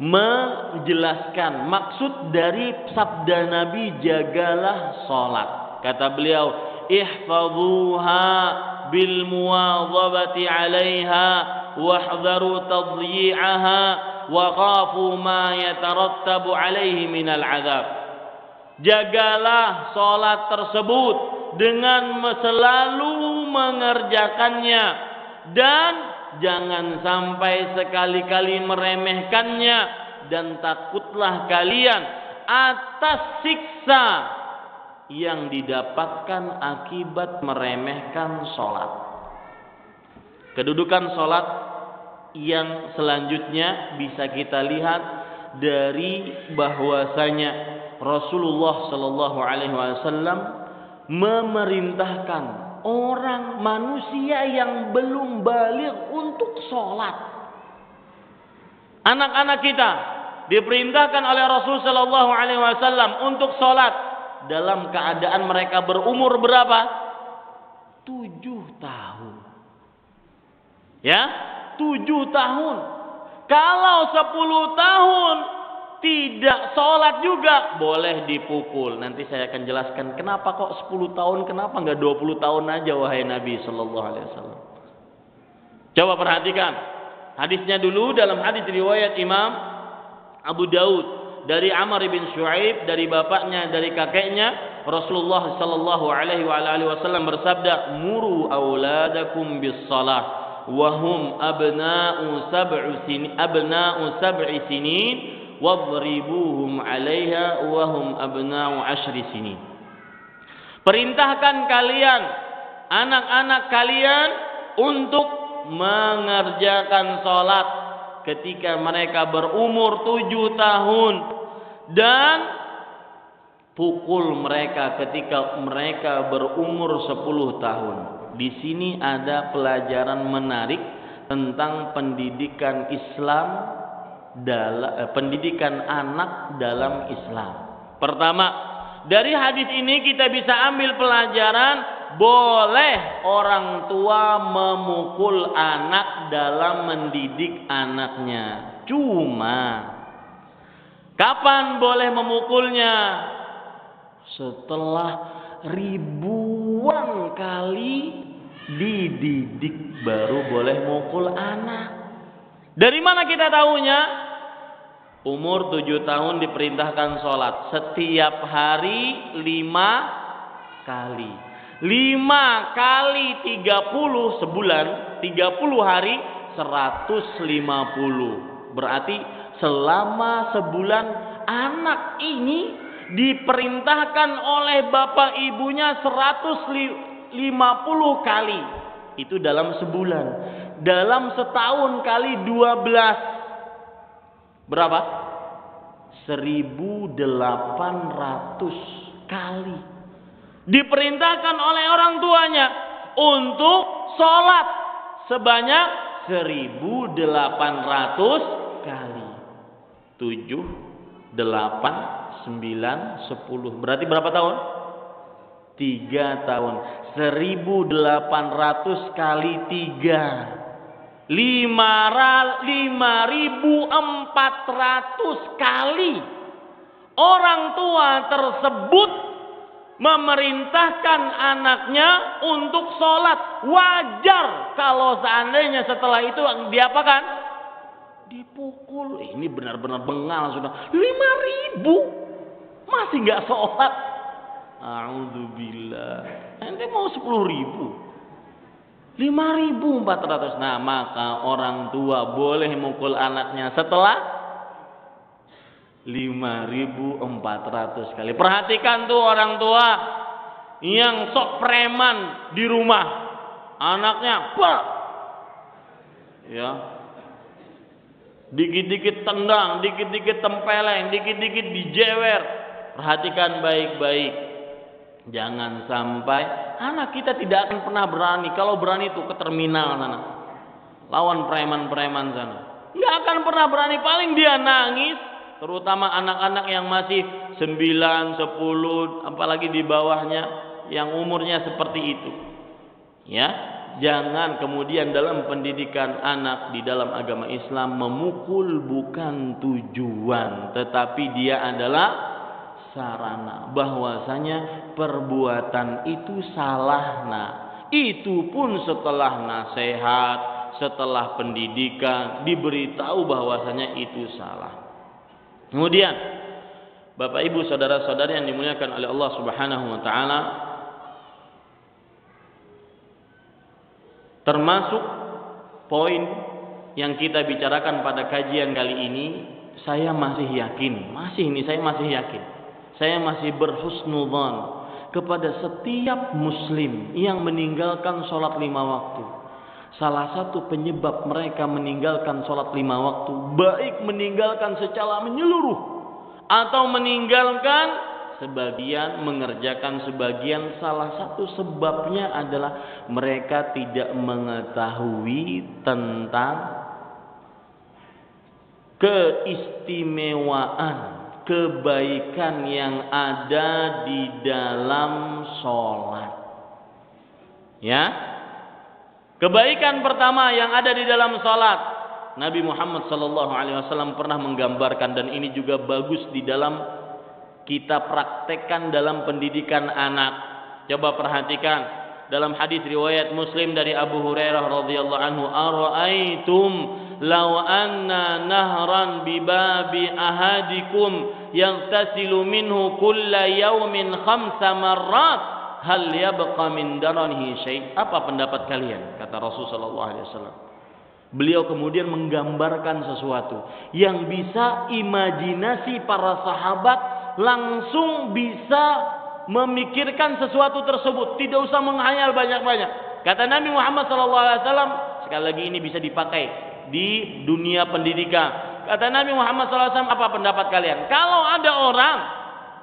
menjelaskan maksud dari sabda Nabi, jagalah salat. Kata beliau, ihfazuha bil muwadhabati 'alaiha wahdharu tadyi'aha wa khafu ma yatarattabu 'alaihi minal 'adzab. Jagalah salat tersebut dengan selalu mengerjakannya dan jangan sampai sekali-kali meremehkannya, dan takutlah kalian atas siksa yang didapatkan akibat meremehkan salat. Kedudukan salat yang selanjutnya bisa kita lihat dari bahwasanya Rasulullah sallallahu alaihi wasallam memerintahkan orang manusia yang belum baligh untuk sholat. Anak-anak kita diperintahkan oleh Rasul sallallahu alaihi wasallam untuk sholat dalam keadaan mereka berumur berapa? 7 tahun. Ya, 7 tahun. Kalau 10 tahun tidak sholat juga boleh dipukul. Nanti saya akan jelaskan kenapa kok 10 tahun, kenapa enggak 20 tahun aja wahai Nabi sallallahu alaihi wasallam. Coba perhatikan. Hadisnya dulu dalam hadis riwayat Imam Abu Daud dari Amr bin Shu'aib, dari bapaknya, dari kakeknya, Rasulullah sallallahu alaihi wasallam bersabda, "Muru auladakum bis shalah wa hum abna'u sab'i sinin wadribuhum 'alaiha wa hum abna'u 10 sinin." Perintahkan kalian anak-anak kalian untuk mengerjakan salat ketika mereka berumur 7 tahun dan pukul mereka ketika mereka berumur 10 tahun. Di sini ada pelajaran menarik tentang pendidikan Islam, pendidikan anak dalam Islam. Pertama, dari hadis ini kita bisa ambil pelajaran boleh orang tua memukul anak dalam mendidik anaknya. Cuma kapan boleh memukulnya? Setelah ribuan 7 kali dididik baru boleh mukul anak. Dari mana kita tahunya? Umur 7 tahun diperintahkan sholat setiap hari 5 kali. 5 kali 30 sebulan, 30 hari 150. Berarti selama sebulan anak ini diperintahkan oleh bapak ibunya 150 kali. Itu dalam sebulan. Dalam setahun kali 12. Berapa? 1.800 kali. Diperintahkan oleh orang tuanya untuk sholat sebanyak 1.800 kali. 7, 8, 9, 10. Berarti berapa tahun? 3 tahun. 1.800 kali 3. 5.400 kali orang tua tersebut memerintahkan anaknya untuk sholat. Wajar kalau seandainya setelah itu diapakan? Dipukul. Ini benar-benar bengal sudah. 5.000 masih nggak sholat. A'udzubillah. Ente mau 10.000. 5.400. Nah, maka orang tua boleh mukul anaknya setelah 5.400 kali. Perhatikan tuh orang tua yang sok preman di rumah. Anaknya, pak, ya, dikit-dikit tendang, dikit-dikit tempeleng, dikit-dikit dijewer. Perhatikan baik-baik. Jangan sampai anak kita tidak akan pernah berani. Kalau berani itu ke terminal sana, lawan preman-preman sana. Nggak akan pernah berani. Paling dia nangis. Terutama anak-anak yang masih 9, 10, apalagi di bawahnya yang umurnya seperti itu. Ya, jangan kemudian dalam pendidikan anak di dalam agama Islam memukul bukan tujuan, tetapi dia adalah sarana. Bahwasanya perbuatan itu salah. Nah, itu pun setelah nasihat, setelah pendidikan, diberitahu bahwasanya itu salah. Kemudian Bapak Ibu saudara-saudari yang dimuliakan oleh Allah Subhanahu wa taala, termasuk poin yang kita bicarakan pada kajian kali ini, saya masih yakin, saya masih berhusnudzan kepada setiap muslim yang meninggalkan sholat 5 waktu. Salah satu penyebab mereka meninggalkan sholat 5 waktu, baik meninggalkan secara menyeluruh atau meninggalkan sebagian, mengerjakan sebagian, salah satu sebabnya adalah mereka tidak mengetahui tentang keistimewaan, kebaikan yang ada di dalam sholat. Ya, kebaikan pertama yang ada di dalam salat, Nabi Muhammad SAW pernah menggambarkan, dan ini juga bagus di dalam kita praktekkan dalam pendidikan anak. Coba perhatikan dalam hadis riwayat Muslim dari Abu Hurairah radhiyallahu anhu, "Ara'aitum law anna nahran bi babi ahadikum yaghtasilu minhu kulla yawmin 5 marrat hal yabqa min daranihi syai'." Apa pendapat kalian? Kata Rasulullah sallallahu alaihi wasallam. Beliau kemudian menggambarkan sesuatu yang bisa imajinasi para sahabat langsung bisa memikirkan sesuatu tersebut, tidak usah menghayal banyak-banyak. Kata Nabi Muhammad sallallahu alaihi wasallam, sekali lagi ini bisa dipakai di dunia pendidikan. Kata Nabi Muhammad sallallahu alaihi wasallam, apa pendapat kalian? Kalau ada orang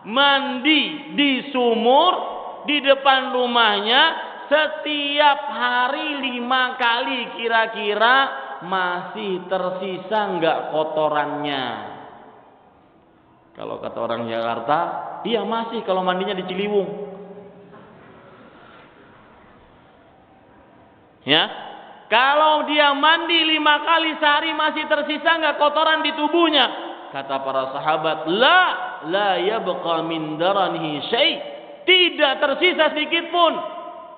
mandi di sumur di depan rumahnya setiap hari 5 kali, kira-kira masih tersisa enggak kotorannya? Kalau kata orang Jakarta, iya masih kalau mandinya di Ciliwung. Ya, kalau dia mandi 5 kali sehari masih tersisa enggak kotoran di tubuhnya? Kata para sahabat, la yabqa min daranihi syai'. Tidak tersisa sedikit pun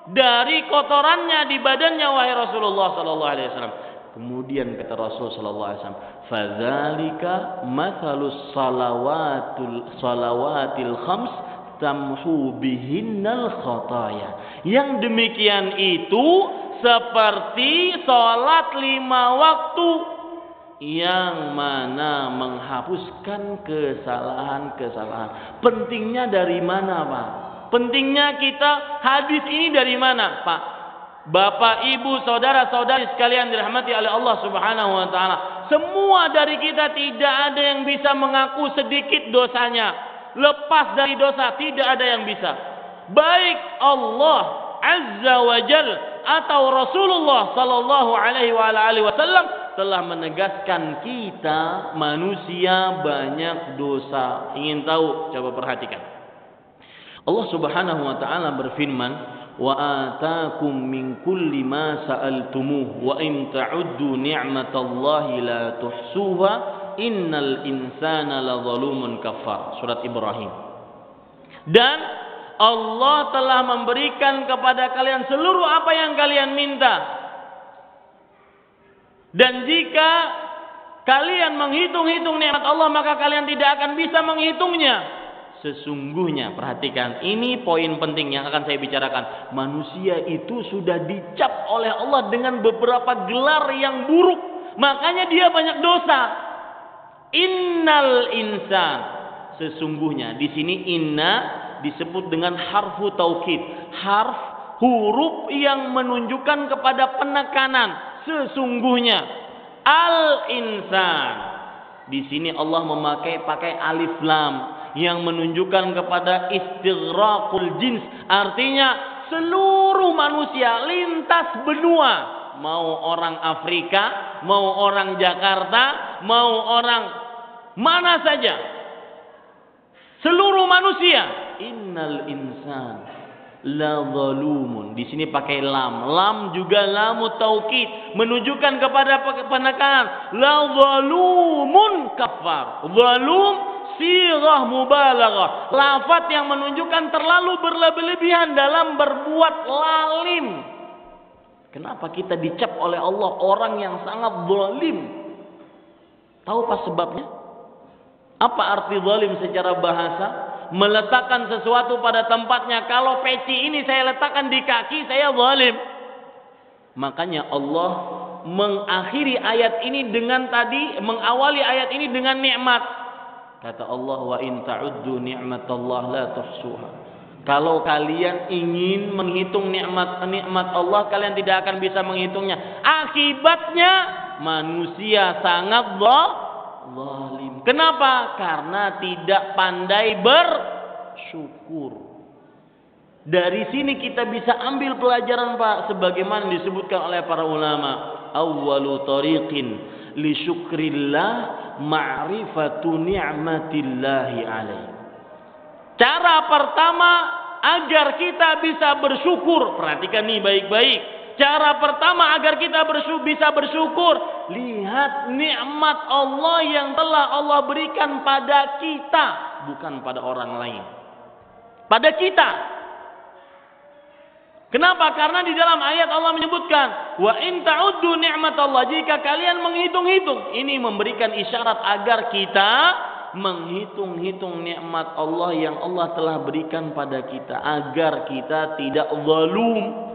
dari kotorannya di badannya wahai Rasulullah sallallahu alaihi wasallam. Kemudian kata Rasul sallallahu alaihi wasallam, "Fadzalika mathalus salawatil khams tamhu bihinnal khataya." Yang demikian itu seperti salat 5 waktu yang mana menghapuskan kesalahan-kesalahan. Pentingnya dari mana, Pak? Pentingnya kita hadis ini dari mana, Pak? Bapak, Ibu, saudara-saudari sekalian dirahmati oleh Allah Subhanahu wa taala. Semua dari kita tidak ada yang bisa mengaku sedikit dosanya. Lepas dari dosa tidak ada yang bisa. Baik Allah Azza wa Jalla atau Rasulullah sallallahu alaihi wasallam telah menegaskan kita manusia banyak dosa. Ingin tahu? Coba perhatikan. Allah Subhanahu wa taala berfirman, "Wa ataakum min kulli ma sa'altumuh wa in ta'uddu ni'matallahi la tuhsuha innal insana ladzalumun kafar." Surat Ibrahim. Dan Allah telah memberikan kepada kalian seluruh apa yang kalian minta. Dan jika kalian menghitung-hitung nikmat Allah, maka kalian tidak akan bisa menghitungnya. Sesungguhnya, perhatikan, ini poin penting yang akan saya bicarakan. Manusia itu sudah dicap oleh Allah dengan beberapa gelar yang buruk. Makanya dia banyak dosa. Innal insan. Sesungguhnya, di sini inna disebut dengan harfu taukid. Huruf yang menunjukkan kepada penekanan. Sesungguhnya al-insan. Di sini Allah pakai alif lam yang menunjukkan kepada istighraqul jins, artinya seluruh manusia lintas benua, mau orang Afrika, mau orang Jakarta, mau orang mana saja, seluruh manusia. Innal insan la zalumun. Di sini pakai lam. Lam juga lamu taukid, menunjukkan kepada penekanan. La zalumun kafar. Zalum sirah mubalaghah. Lafaz yang menunjukkan terlalu berlebihan dalam berbuat lalim. Kenapa kita dicap oleh Allah orang yang sangat zalim? Tahu apa sebabnya? Apa arti zalim secara bahasa? Meletakkan sesuatu pada tempatnya. Kalau peci ini saya letakkan di kaki, saya zalim. Makanya Allah mengakhiri ayat ini dengan mengawali ayat ini dengan nikmat. Kata Allah, "Wa in ta'uddu ni'matallah la tuhsuha." Kalau kalian ingin menghitung nikmat Allah, kalian tidak akan bisa menghitungnya. Akibatnya manusia sangat zalim. Kenapa? Karena tidak pandai bersyukur. Dari sini kita bisa ambil pelajaran, Pak, sebagaimana disebutkan oleh para ulama. Awwalu tariqin li syukrillah ma'rifatu ni'matillahi alaih. Cara pertama agar kita bisa bersyukur, perhatikan nih baik-baik. Cara pertama agar kita bisa bersyukur, lihat nikmat Allah yang telah Allah berikan pada kita, bukan pada orang lain. Pada kita. Kenapa? Karena di dalam ayat Allah menyebutkan, wa in ta'uddu ni'matallah, jika kalian menghitung-hitung. Ini memberikan isyarat agar kita menghitung-hitung nikmat Allah yang Allah telah berikan pada kita, agar kita tidak zalum.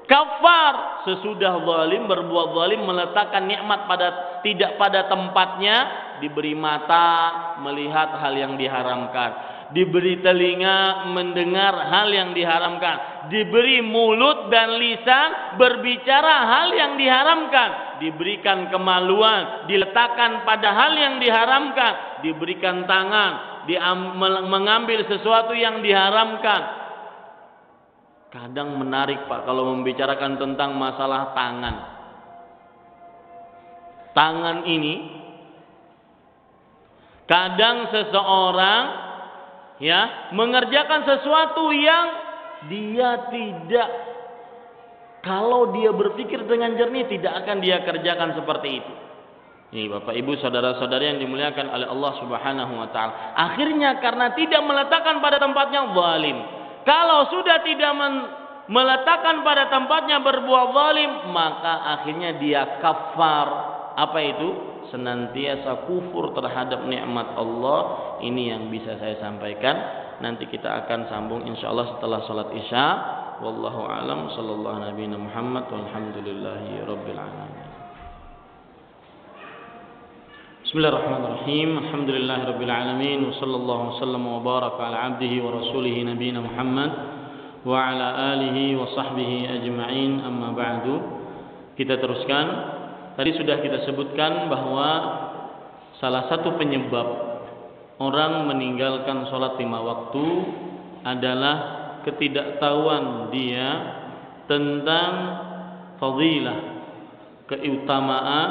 Kafar, sesudah zalim, berbuat zalim, meletakkan nikmat tidak pada tempatnya, diberi mata melihat hal yang diharamkan, diberi telinga mendengar hal yang diharamkan, diberi mulut dan lisan berbicara hal yang diharamkan, diberikan kemaluan, diletakkan pada hal yang diharamkan, diberikan tangan, mengambil sesuatu yang diharamkan. Kadang menarik, Pak, kalau membicarakan tentang masalah tangan. Tangan ini kadang seseorang mengerjakan sesuatu yang dia tidak, kalau dia berpikir dengan jernih tidak akan dia kerjakan seperti itu. Ini Bapak Ibu saudara-saudari yang dimuliakan oleh Allah Subhanahu wa taala. Akhirnya karena tidak meletakkan pada tempatnya zalim. Kalau sudah tidak meletakkan pada tempatnya berbuat zalim, maka akhirnya dia kafar. Apa itu? Senantiasa kufur terhadap nikmat Allah. Ini yang bisa saya sampaikan. Nanti kita akan sambung insyaallah setelah salat Isya. Wallahu a'lam. Sallallahu nabiyana Muhammad walhamdulillahi rabbil alamin. Bismillahirrahmanirrahim. Alhamdulillahirabbil alamin wa sallallahu wasallam wa baraka ala abdihi wa rasulih nabiyina Muhammad wa ala alihi wa sahbihi ajma'in. Amma ba'du. Kita teruskan. Tadi sudah kita sebutkan bahwa salah satu penyebab orang meninggalkan sholat 5 waktu adalah ketidaktahuan dia tentang fadilah, keutamaan,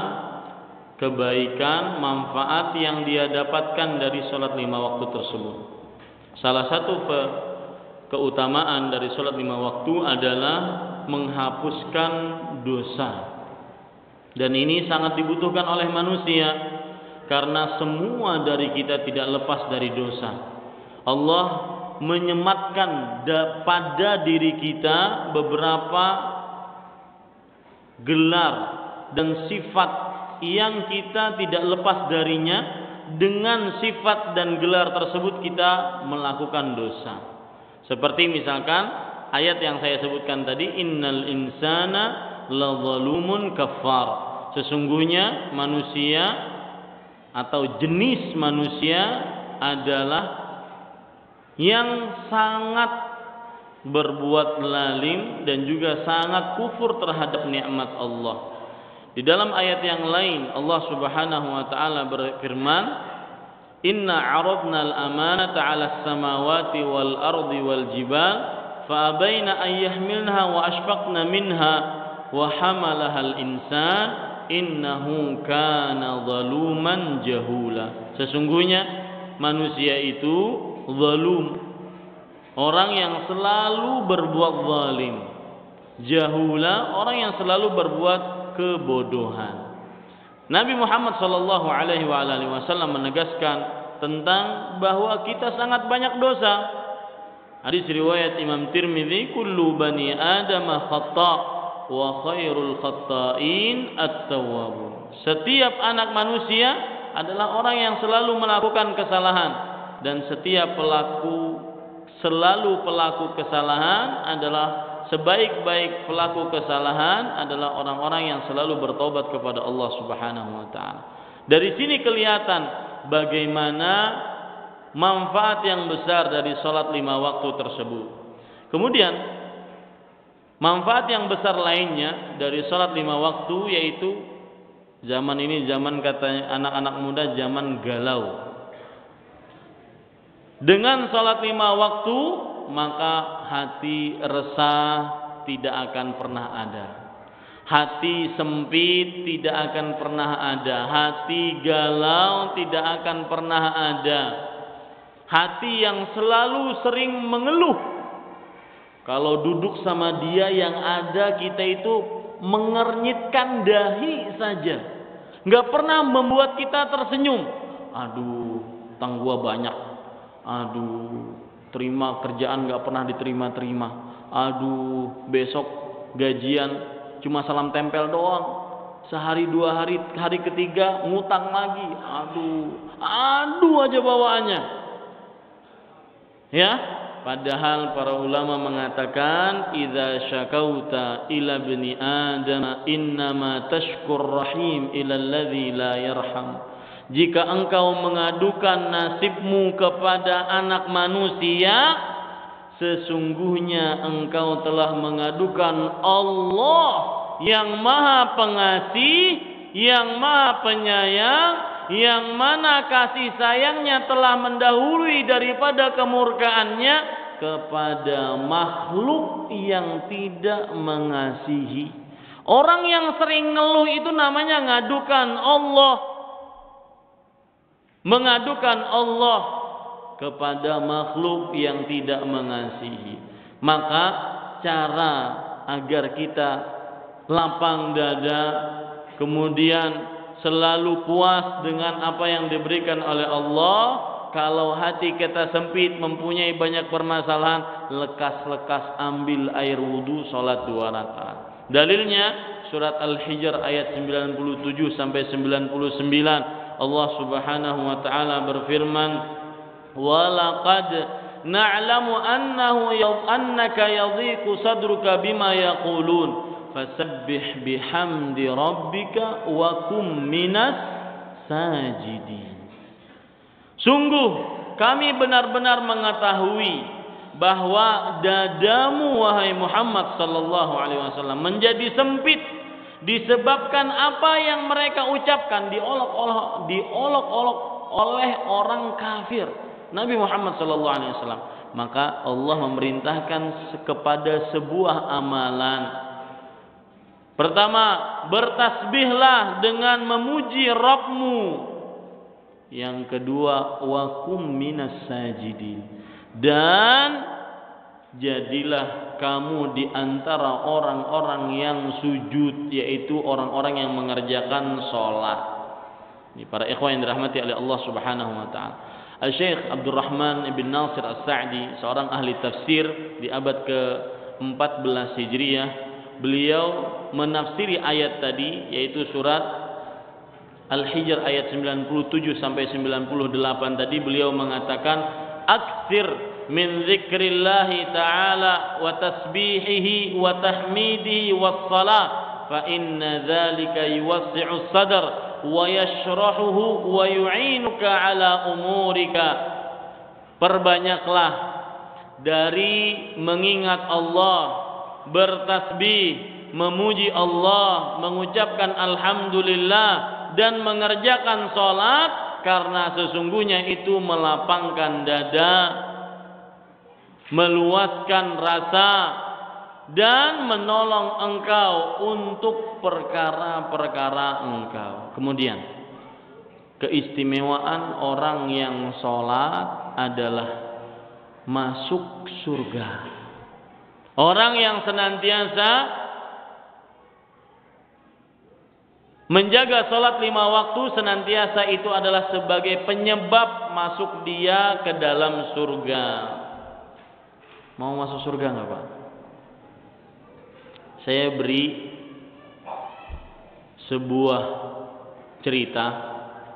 kebaikan, manfaat yang dia dapatkan dari sholat 5 waktu tersebut. Salah satu keutamaan dari sholat 5 waktu adalah menghapuskan dosa. Dan ini sangat dibutuhkan oleh manusia, karena semua dari kita tidak lepas dari dosa. Allah menyematkan pada diri kita beberapa gelar dan sifat yang kita tidak lepas darinya. Dengan sifat dan gelar tersebut kita melakukan dosa. Seperti misalkan ayat yang saya sebutkan tadi, innal insana lazalumun kafar. Sesungguhnya manusia atau jenis manusia adalah yang sangat berbuat lalim dan juga sangat kufur terhadap nikmat Allah. Di dalam ayat yang lain Allah Subhanahu wa taala berfirman, "Inna 'aradna al-amanata 'alas samawati wal ardi wal jibal fa abaina an yahmilnaha wa ashfaqna minha wa hamalaha al-insan innahu kana zaluman jahula." Sesungguhnya manusia itu zalum, orang yang selalu berbuat zalim. Jahula, orang yang selalu berbuat kebodohan. Nabi Muhammad sallallahu alaihi wasallam menegaskan tentang bahwa kita sangat banyak dosa. Hadis riwayat Imam Tirmidzi, kullu bani Adam khata' wa khairul khatta'in at-tawwabun. Setiap anak manusia adalah orang yang selalu melakukan kesalahan, dan setiap pelaku kesalahan adalah sebaik-baik pelaku kesalahan adalah orang-orang yang selalu bertobat kepada Allah Subhanahu wa taala. Dari sini kelihatan bagaimana manfaat yang besar dari salat 5 waktu tersebut. Kemudian manfaat yang besar lainnya dari salat 5 waktu yaitu zaman ini zaman katanya anak-anak muda zaman galau. Dengan salat 5 waktu maka hati resah tidak akan pernah ada. Hati sempit tidak akan pernah ada. Hati galau tidak akan pernah ada. Hati yang selalu sering mengeluh. Kalau duduk sama dia yang ada kita itu mengernyitkan dahi saja. Nggak pernah membuat kita tersenyum. Aduh, utang gua banyak. Aduh, terima kerjaan nggak pernah diterima-terima. Aduh, besok gajian cuma salam tempel doang. Sehari 2 hari, hari ketiga ngutang lagi. Aduh aja bawaannya. Ya. Padahal para ulama mengatakan idza syakauta ila bani adam innama tashkur rahim ila alladzi la yarham. Jika engkau mengadukan nasibmu kepada anak manusia, sesungguhnya engkau telah mengadukan Allah yang Maha Pengasih, yang Maha Penyayang, yang mana kasih sayangnya telah mendahului daripada kemurkaannya kepada makhluk yang tidak mengasihi. Orang yang sering ngeluh itu namanya ngadukan Allah. Mengadukan Allah kepada makhluk yang tidak mengasihi. Maka cara agar kita lapang dada, kemudian selalu puas dengan apa yang diberikan oleh Allah, kalau hati kita sempit, mempunyai banyak permasalahan, lekas-lekas ambil air wudu, salat 2 rakaat. Dalilnya surat Al-Hijr ayat 97 sampai 99. Allah Subhanahu wa taala berfirman, "Wa laqad na'lamu annaka yadhiqu sadruka bima yaqulun fasabbih bihamdi rabbika wa kum minas sajidin." Sungguh kami benar-benar mengetahui bahwa dadamu wahai Muhammad sallallahu alaihi wasallam menjadi sempit disebabkan apa yang mereka ucapkan, diolok-olok oleh orang kafir Nabi Muhammad sallallahu alaihi wasallam. Maka Allah memerintahkan kepada sebuah amalan. Pertama, bertasbihlah dengan memuji Rabbmu. Yang kedua, wakum minas sajidin, dan jadilah kamu di antara orang-orang yang sujud, yaitu orang-orang yang mengerjakan sholat. Ini para ikhwan yang dirahmati oleh Allah Subhanahu wa taala. Syekh Abdurrahman ibn Nasir As-Sa'di, seorang ahli tafsir di abad ke-14 Hijriah, beliau menafsiri ayat tadi, yaitu surat Al-Hijr ayat 97 sampai 98 tadi. Beliau mengatakan, "Aktsir min dzikrillahi ta'ala wa tasbihihi wa tahmidihi was salah fa inna dzalika yuwassi'us sadr wa yashrahuhu wa yu'inuka ala umurika." Perbanyaklah dari mengingat Allah, bertasbih, memuji Allah, mengucapkan alhamdulillah, dan mengerjakan sholat, karena sesungguhnya itu melapangkan dada, meluaskan rasa, dan menolong engkau untuk perkara-perkara engkau. Kemudian, keistimewaan orang yang sholat adalah masuk surga. Orang yang senantiasa menjaga sholat 5 waktu senantiasa itu adalah sebagai penyebab masuk dia ke dalam surga. Mau masuk surga nggak Pak? Saya beri sebuah cerita.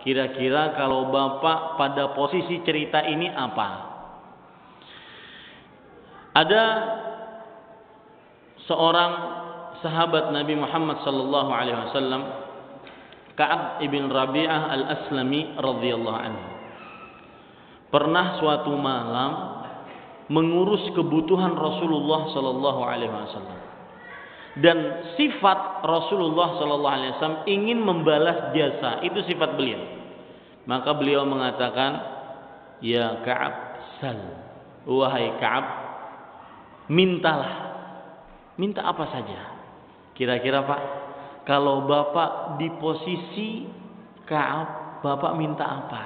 Kira-kira kalau Bapak pada posisi cerita ini apa? Ada seorang sahabat Nabi Muhammad sallallahu alaihi wasallam, Ka'ab ibn Rabi'ah al-Aslami radhiyallahu anhu, pernah suatu malam mengurus kebutuhan Rasulullah sallallahu alaihi wasallam, dan sifat Rasulullah sallallahu alaihi wasallam ingin membalas jasa, itu sifat beliau. Maka beliau mengatakan, "Ya Ka'ab, sal." Wahai Ka'ab, mintalah. Minta apa saja. Kira-kira Pak, kalau Bapak di posisi Ka'ab, Bapak minta apa?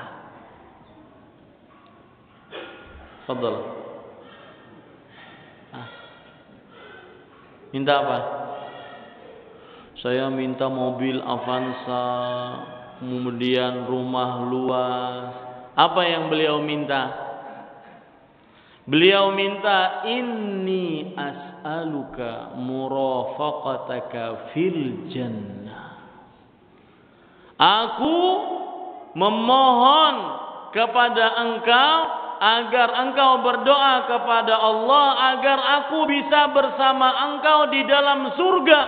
Fadhal. Minta apa? Saya minta mobil Avanza, kemudian rumah luas. Apa yang beliau minta? Beliau minta, "Inni as'aluka murafaqataka fil jannah." Aku memohon kepada engkau agar engkau berdoa kepada Allah agar aku bisa bersama engkau di dalam surga.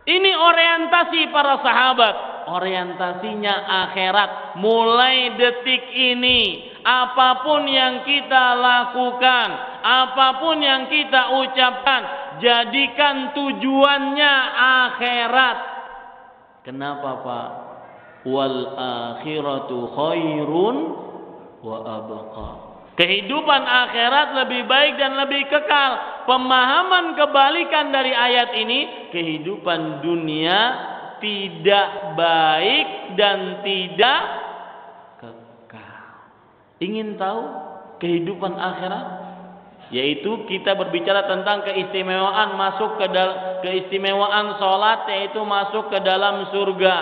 Ini orientasi para sahabat, orientasinya akhirat. Mulai detik ini, apapun yang kita lakukan, apapun yang kita ucapkan, jadikan tujuannya akhirat. Kenapa Pak? Wal akhiratu khairun wa abqa. Kehidupan akhirat lebih baik dan lebih kekal. Pemahaman kebalikan dari ayat ini, kehidupan dunia tidak baik dan tidak kekal. Ingin tahu kehidupan akhirat? Yaitu kita berbicara tentang keistimewaan masuk ke keistimewaan sholat, yaitu masuk ke dalam surga.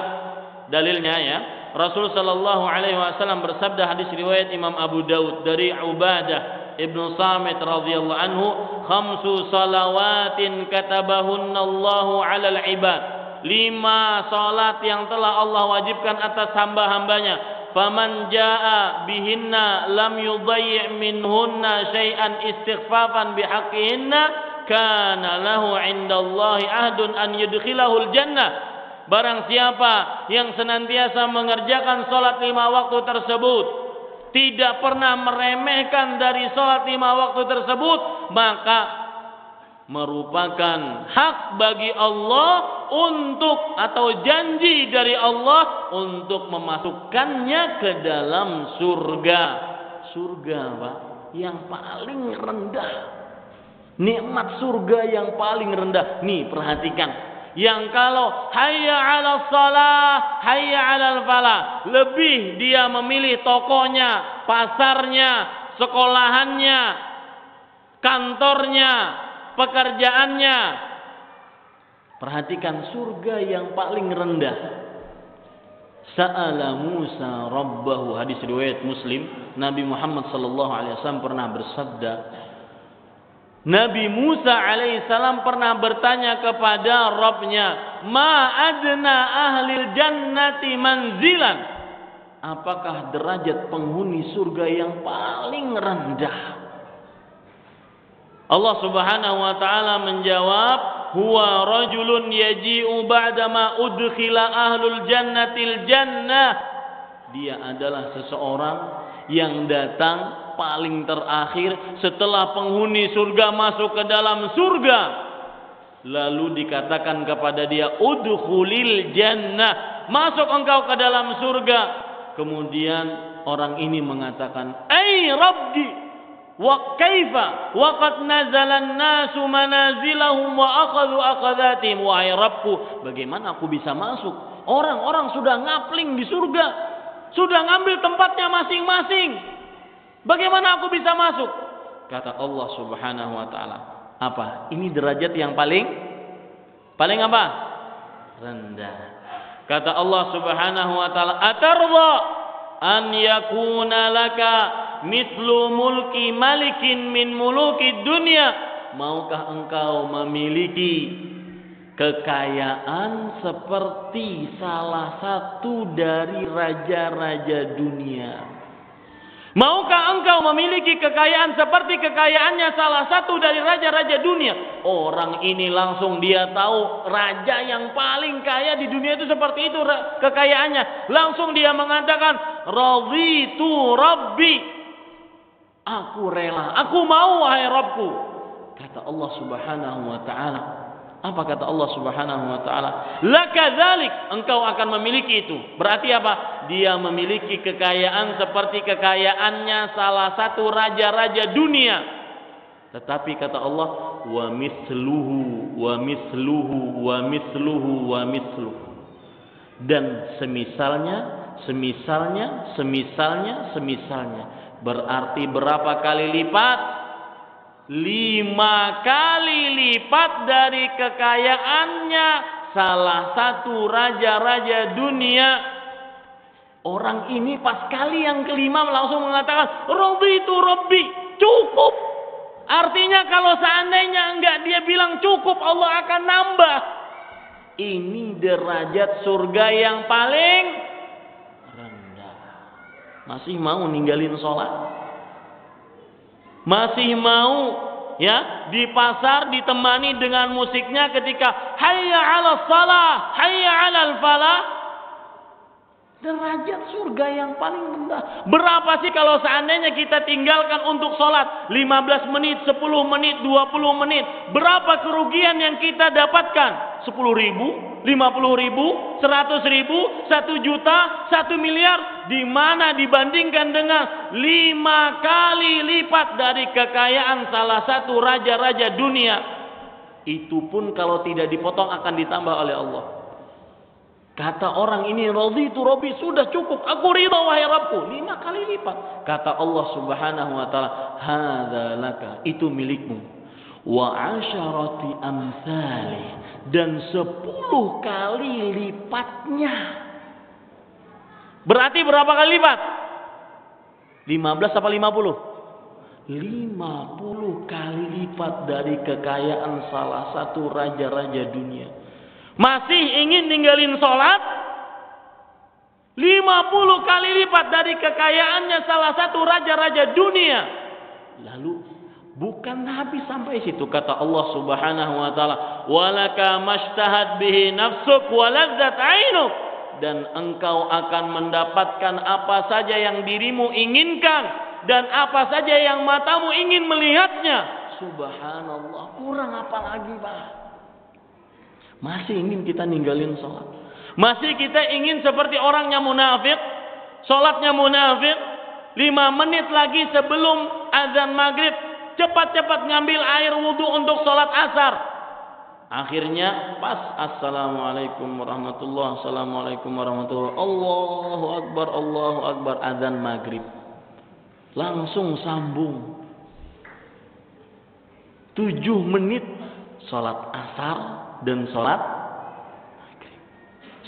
Dalilnya ya, Rasul sallallahu alaihi wasallam bersabda, hadis riwayat Imam Abu Daud dari Ubadah Ibnu Samit radhiyallahu anhu, khamsu salawatin katabahunna Allahu 'alal ibad. 5 salat yang telah Allah wajibkan atas hamba-hambanya. Faman jaa bihinna lam yudayyi' minhunna syai'an istighfafan bihaqqihinna kana lahu 'indallahi ahdun an yudkhilahul jannah. Barang siapa yang senantiasa mengerjakan salat 5 waktu tersebut, tidak pernah meremehkan dari salat 5 waktu tersebut, maka merupakan hak bagi Allah untuk, atau janji dari Allah untuk memasukkannya ke dalam surga. Surga, Pak, yang paling rendah. Nikmat surga yang paling rendah. Nih, perhatikan. Yang kalau hayya 'alal shalah, hayya 'alal falah, lebih dia memilih tokonya, pasarnya, sekolahannya, kantornya, pekerjaannya. Perhatikan surga yang paling rendah. Sa'ala Musa rabbahu, hadis riwayat Muslim. Nabi Muhammad sallallahu alaihi wasallam pernah bersabda, Nabi Musa alaihissalam pernah bertanya kepada Rabbnya, ma adna ahlil jannati manzilan, apakah derajat penghuni surga yang paling rendah? Allah subhanahu wa ta'ala menjawab, huwa rajulun yaji'u ba'dama udkhila ahlul jannatil jannah. Dia adalah seseorang yang datang paling terakhir setelah penghuni surga masuk ke dalam surga. Lalu dikatakan kepada dia, udkhulil jannah, masuk engkau ke dalam surga. Kemudian orang ini mengatakan, ai rabbi wa kaifa wa qad nazalan nasu manazilahum wa akhadhu akhadhatihim. Wahai Rabbku, bagaimana aku bisa masuk? Orang-orang sudah ngapling di surga, sudah ngambil tempatnya masing-masing. Bagaimana aku bisa masuk? Kata Allah subhanahu wa ta'ala, apa? Ini derajat yang paling apa? Rendah. Kata Allah subhanahu wa ta'ala, atarda an yakuna laka mithlu mulki malikin min muluki dunia. Maukah engkau memiliki kekayaan seperti salah satu dari raja-raja dunia? Maukah engkau memiliki kekayaan seperti kekayaannya salah satu dari raja-raja dunia? Orang ini langsung dia tahu raja yang paling kaya di dunia itu seperti itu kekayaannya. Langsung dia mengatakan, raditu rabbi, aku rela, aku mau wahai Rabbku. Kata Allah subhanahu wa ta'ala, apa kata Allah subhanahu wa ta'ala? Lakadzalik, engkau akan memiliki itu. Berarti apa? Dia memiliki kekayaan seperti kekayaannya salah satu raja-raja dunia. Tetapi kata Allah, wa misluhu wa misluhu wa misluhu wa misluhu. Dan semisalnya. Berarti berapa kali lipat? 5 kali lipat dari kekayaannya salah satu raja-raja dunia. Orang ini pas kali yang kelima langsung mengatakan, raditu rabbi, cukup. Artinya kalau seandainya enggak dia bilang cukup, Allah akan nambah. Ini derajat surga yang paling rendah. Masih mau ninggalin sholat? Masih mau ya di pasar ditemani dengan musiknya ketika hayya 'alas shalah, hayya 'alal falah? Derajat surga yang paling rendah. Berapa sih kalau seandainya kita tinggalkan untuk sholat 15 menit, 10 menit, 20 menit? Berapa kerugian yang kita dapatkan? 10.000, 50.000, 100.000, 1 juta, 1 miliar. Di mana dibandingkan dengan 5 kali lipat dari kekayaan salah satu raja-raja dunia. Itu pun kalau tidak dipotong akan ditambah oleh Allah. Kata orang ini, raditu rabbi, sudah cukup, aku ridha wahai Rabbku. 5 kali lipat. Kata Allah subhanahu wa ta'ala, hadza laka, itu milikmu. Wa 'asharati amthali, dan 10 kali lipatnya. Berarti berapa kali lipat? 15 apa 50? 50 kali lipat dari kekayaan salah satu raja-raja dunia. Masih ingin ninggalin sholat? 50 kali lipat dari kekayaannya salah satu raja-raja dunia. Lalu bukan habis sampai situ, kata Allah Subhanahu wa taala, "Walaka mashtahat bihi nafsuk wa ladzat 'ainuk." Dan engkau akan mendapatkan apa saja yang dirimu inginkan dan apa saja yang matamu ingin melihatnya. Subhanallah, kurang apa lagi, Pak? Masih ingin kita ninggalin sholat? Masih kita ingin seperti orangnya munafik, sholatnya munafik, 5 menit lagi sebelum azan maghrib cepat-cepat ngambil air wudhu untuk sholat asar. Akhirnya pas assalamualaikum warahmatullahi, assalamualaikum warahmatullahi, Allahu akbar, azan maghrib, langsung sambung 7 menit sholat asar dan sholat maghrib.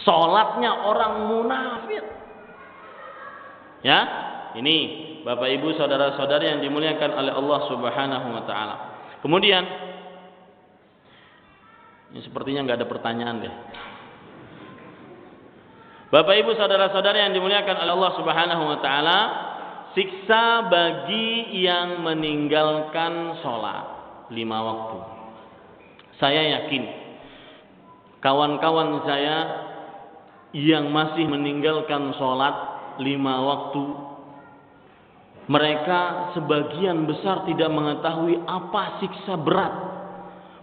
Sholatnya orang munafik. Ya, ini Bapak Ibu saudara-saudari yang dimuliakan oleh Allah Subhanahu wa taala. Kemudian ini sepertinya nggak ada pertanyaan deh. Bapak Ibu saudara-saudari yang dimuliakan oleh Allah Subhanahu wa taala, siksa bagi yang meninggalkan sholat 5 waktu. Saya yakin kawan-kawan saya yang masih meninggalkan sholat 5 waktu, mereka sebagian besar tidak mengetahui apa siksa berat.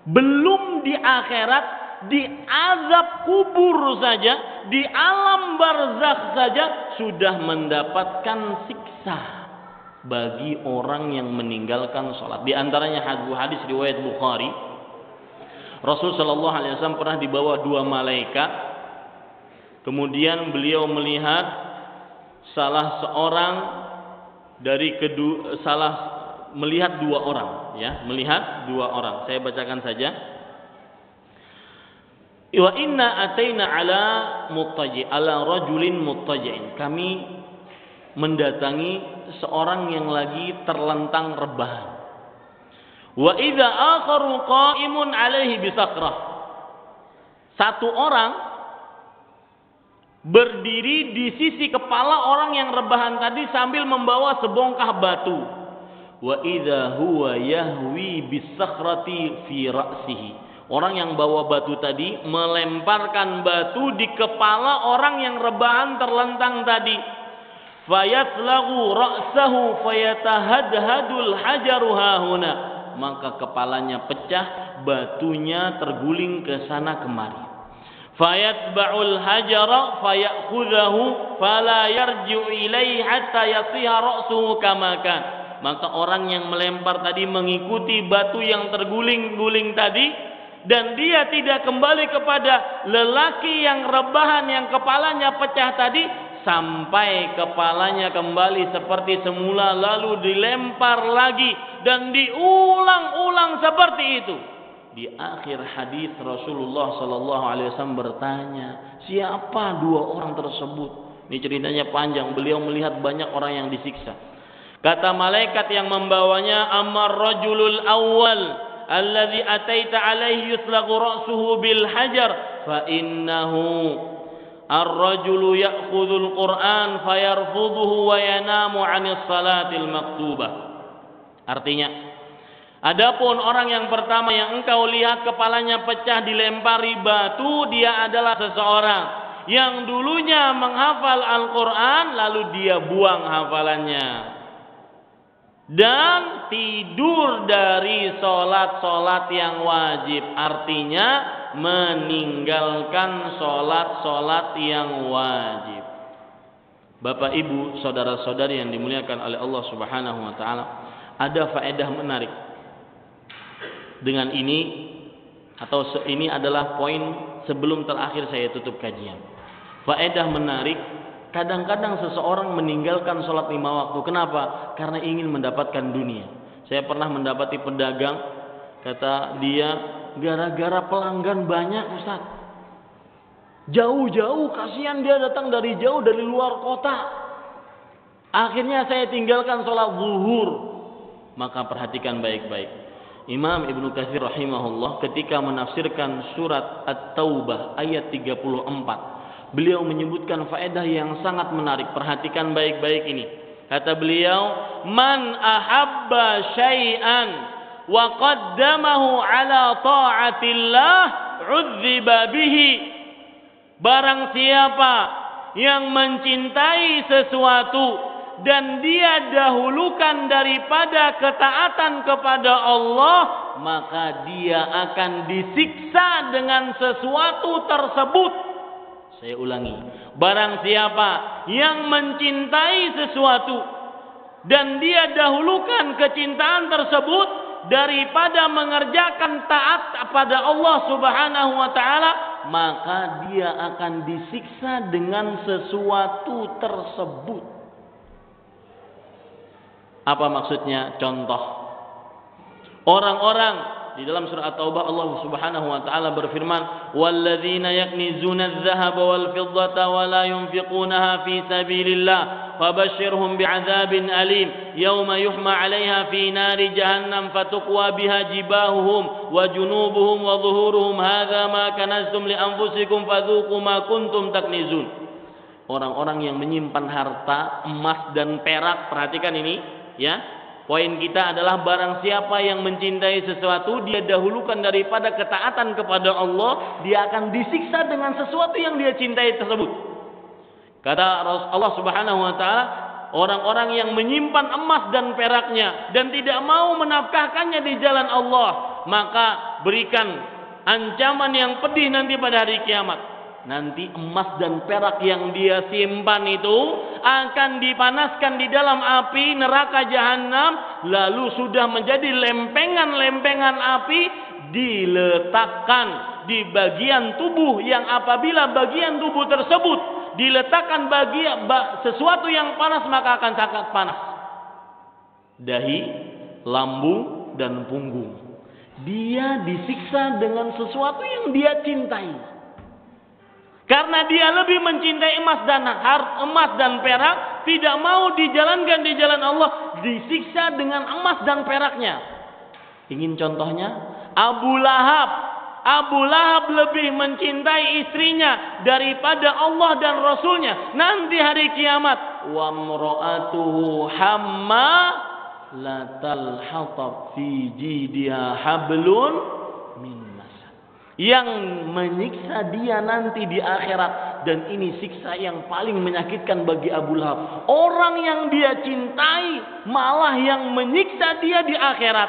Belum di akhirat, di azab kubur saja, di alam barzakh saja sudah mendapatkan siksa bagi orang yang meninggalkan sholat. Di antaranya hadis riwayat Bukhari, Rasul Shallallahu Alaihi Wasallam pernah dibawa 2 malaikat. Kemudian beliau melihat salah seorang dari melihat 2 orang, ya, melihat 2 orang. Saya bacakan saja. Wa inna ataina ala rajulin muttaji'in. Kami mendatangi seorang yang lagi terlentang rebahan. Wa idza akharu qa'imun alaihi bisakrah. Satu orang berdiri di sisi kepala orang yang rebahan tadi sambil membawa sebongkah batu. Wa idza huwa yahwi bisakhrati fi ra'sihi. Orang yang bawa batu tadi melemparkan batu di kepala orang yang rebahan terlentang tadi. Fayatlaghu ra'sahu fayatahadhadul hajaru hahuna. Maka kepalanya pecah, batunya terguling ke sana kemari. Fayatba'ul hajara fayakhudhahu fala yarji'u ilaihi hatta yasiha ra'suhu kama kan. Maka orang yang melempar tadi mengikuti batu yang terguling-guling tadi, dan dia tidak kembali kepada lelaki yang rebahan yang kepalanya pecah tadi sampai kepalanya kembali seperti semula, lalu dilempar lagi dan diulang-ulang seperti itu. Di akhir hadis Rasulullah Sallallahu Alaihi Wasallam bertanya, siapa 2 orang tersebut? Ini ceritanya panjang. Beliau melihat banyak orang yang disiksa. Kata malaikat yang membawanya, amar rajulul awal alladhi ataita alaihi yuslaqu ra'suhu bil hajar fa innahu ar-rajulu ya'khudhul Qur'an fayarfudhuhu wa yanamu 'anis salatil maktubah. Artinya, adapun orang yang pertama yang engkau lihat kepalanya pecah dilempari batu, dia adalah seseorang yang dulunya menghafal Al-Quran lalu dia buang hafalannya dan tidur dari sholat-sholat yang wajib. Artinya meninggalkan sholat-sholat yang wajib. Bapak Ibu saudara-saudari yang dimuliakan oleh Allah Subhanahu wa taala, ada faedah menarik dengan ini, atau ini adalah poin sebelum terakhir saya tutup kajian. Faedah menarik, kadang-kadang seseorang meninggalkan sholat 5 waktu. Kenapa? Karena ingin mendapatkan dunia. Saya pernah mendapati pedagang, kata dia, gara-gara pelanggan banyak Ustaz. Jauh-jauh, kasihan dia datang dari jauh, dari luar kota. Akhirnya saya tinggalkan sholat zuhur. Maka perhatikan baik-baik. Imam Ibnu Katsir rahimahullah ketika menafsirkan surat At-Taubah ayat 34. Beliau menyebutkan faedah yang sangat menarik. Perhatikan baik-baik ini. Kata beliau, "Man ahabba syai'an wa qaddamahu ala ta'atillah, 'udziba bihi." Barang siapa yang mencintai sesuatu dan dia dahulukan daripada ketaatan kepada Allah, maka dia akan disiksa dengan sesuatu tersebut. Saya ulangi, barang siapa yang mencintai sesuatu dan dia dahulukan kecintaan tersebut daripada mengerjakan taat kepada Allah Subhanahu wa taala, maka dia akan disiksa dengan sesuatu tersebut. Apa maksudnya? Contoh. Orang-orang di dalam surah At-Taubah Allah Subhanahu wa taala berfirman, "Walladzina yaknizuna adh-dhahaba wal fiddata wa la yunfiqunaha fi sabilillah, fabashshirhum bi'adzabin alim, yawma yuhma 'alaiha fi nari jahannam fatuqwa biha jibahuhum wa junubuhum wa dhuhuruhum, hadza ma kanaztum li anfusikum fadzuqu ma kuntum taknizun." Orang-orang yang menyimpan harta emas dan perak, perhatikan ini, ya. Poin kita adalah barang siapa yang mencintai sesuatu, dia dahulukan daripada ketaatan kepada Allah, dia akan disiksa dengan sesuatu yang dia cintai tersebut. Kata Allah Subhanahu wa taala, orang-orang yang menyimpan emas dan peraknya dan tidak mau menafkahkannya di jalan Allah, maka berikan ancaman yang pedih nanti pada hari kiamat. Nanti emas dan perak yang dia simpan itu akan dipanaskan di dalam api neraka jahanam, lalu sudah menjadi lempengan-lempengan api diletakkan di bagian tubuh yang apabila bagian tubuh tersebut diletakkan sesuatu yang panas, maka akan sangat panas. Dahi, lambung, dan punggung. Dia disiksa dengan sesuatu yang dia cintai. Karena dia lebih mencintai emas dan perak, tidak mau dijalankan di jalan Allah, disiksa dengan emas dan peraknya. Ingin contohnya? Abu Lahab lebih mencintai istrinya daripada Allah dan Rasulnya. Nanti hari kiamat, wa mra'atuhu hammalatal hatab fi jidiha hablun min, yang menyiksa dia nanti di akhirat. Dan ini siksa yang paling menyakitkan bagi Abu Lahab. Orang yang dia cintai malah yang menyiksa dia di akhirat.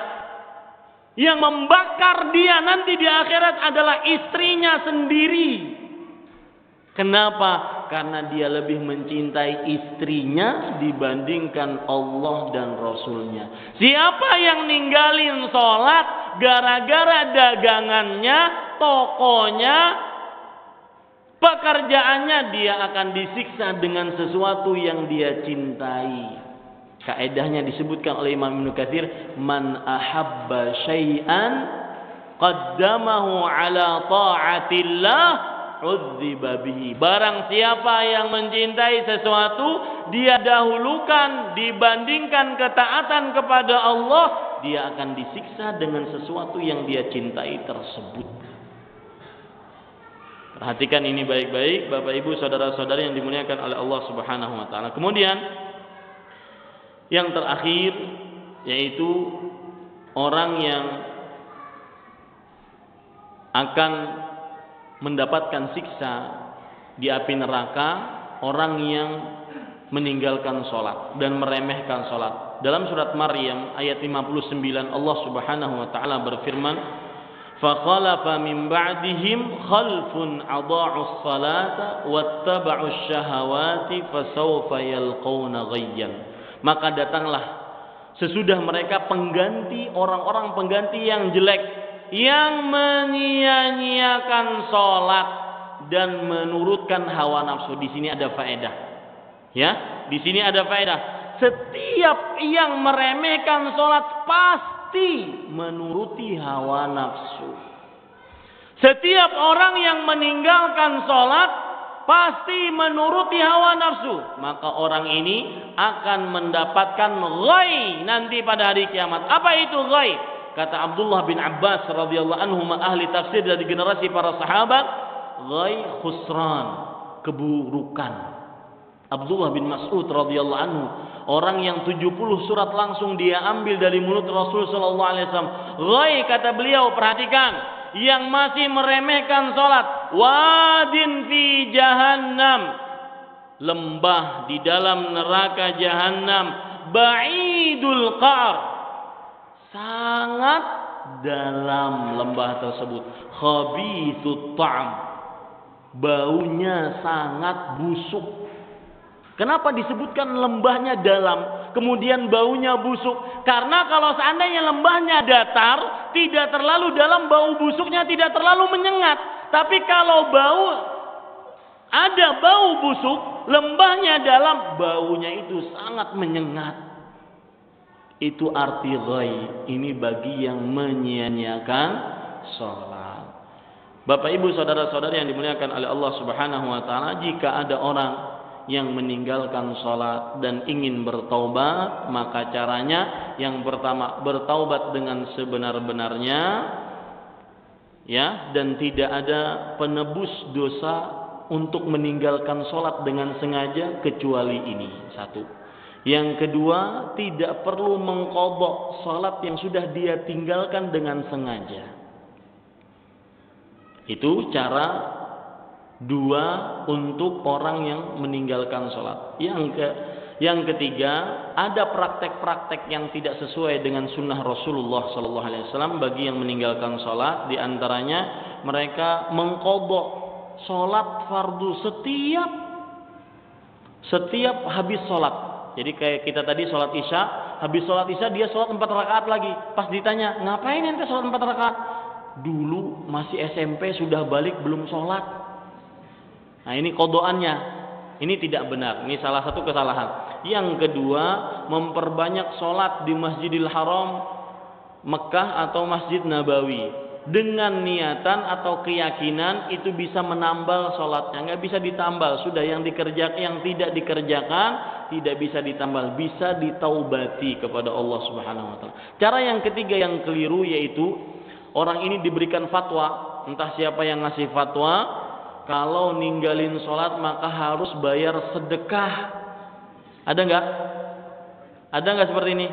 Yang membakar dia nanti di akhirat adalah istrinya sendiri. Kenapa? Karena dia lebih mencintai istrinya dibandingkan Allah dan Rasulnya. Siapa yang ninggalin sholat gara-gara dagangannya, tokonya, pekerjaannya, dia akan disiksa dengan sesuatu yang dia cintai. Kaedahnya disebutkan oleh Imam Ibnu Katsir, "Man ahabba syai'an qaddamahu ala ta'atillah, udziba bihi." Barang siapa yang mencintai sesuatu, dia dahulukan dibandingkan ketaatan kepada Allah, dia akan disiksa dengan sesuatu yang dia cintai tersebut. Perhatikan ini baik-baik, Bapak Ibu, saudara-saudari yang dimuliakan oleh Allah Subhanahu wa taala. Kemudian yang terakhir yaitu orang yang akan mendapatkan siksa di api neraka, orang yang meninggalkan sholat dan meremehkan sholat. Dalam surat Maryam ayat 59 Allah Subhanahu wa taala berfirman, "Fakhalafa min ba'dihim khalfun adha'us salata wattaba'us syahawati fasawfa yalqawna ghayyan." Maka datanglah sesudah mereka pengganti, orang-orang pengganti yang jelek, yang menyia-nyiakan sholat dan menurutkan hawa nafsu. Di sini ada faedah, ya. Di sini ada faedah. Setiap yang meremehkan sholat pasti menuruti hawa nafsu. Setiap orang yang meninggalkan sholat pasti menuruti hawa nafsu, maka orang ini akan mendapatkan ghai nanti pada hari kiamat. Apa itu ghai? Kata Abdullah bin Abbas radhiyallahu anhu, ahli tafsir dari generasi para sahabat, ghai khusran, keburukan. Abdullah bin Mas'ud radhiyallahu anhu, orang yang 70 surat langsung dia ambil dari mulut Rasul sallallahu alaihi wasallam. Ghai, kata beliau, perhatikan, yang masih meremehkan salat, wadin fi jahannam, lembah di dalam neraka jahannam, ba'idul qa'r, sangat dalam lembah tersebut, khabithut ta'am, baunya sangat busuk. Kenapa disebutkan lembahnya dalam, kemudian baunya busuk? Karena kalau seandainya lembahnya datar, tidak terlalu dalam, bau busuknya tidak terlalu menyengat. Tapi kalau ada bau busuk, lembahnya dalam, baunya itu sangat menyengat. Itu arti ghai. Ini bagi yang menyia-nyiakan sholat. Bapak ibu saudara-saudari yang dimuliakan oleh Allah subhanahu wa ta'ala, jika ada orang yang meninggalkan sholat dan ingin bertaubat, maka caranya yang pertama, bertaubat dengan sebenar-benarnya, ya, dan tidak ada penebus dosa untuk meninggalkan sholat dengan sengaja kecuali ini. Satu. Yang kedua, tidak perlu mengqadha sholat yang sudah dia tinggalkan dengan sengaja. Itu cara dua untuk orang yang meninggalkan sholat. Yang ketiga, ada praktek-praktek yang tidak sesuai dengan sunnah Rasulullah SAW bagi yang meninggalkan sholat. Di antaranya mereka mengqadha sholat fardu setiap habis sholat. Jadi kayak kita tadi sholat isya, habis sholat isya dia sholat 4 rakaat lagi. Pas ditanya, ngapain ente sholat 4 rakaat? Dulu masih SMP sudah balik belum sholat. Nah, ini qadhaannya. Ini tidak benar. Ini salah satu kesalahan. Yang kedua, memperbanyak sholat di Masjidil Haram Mekah atau Masjid Nabawi dengan niatan atau keyakinan itu bisa menambal sholatnya. Nggak bisa ditambal. Sudah yang tidak dikerjakan tidak bisa ditambal, bisa ditaubati kepada Allah Subhanahu wa taala. Cara yang ketiga yang keliru yaitu orang ini diberikan fatwa, entah siapa yang ngasih fatwa, kalau ninggalin sholat maka harus bayar sedekah. Ada nggak seperti ini?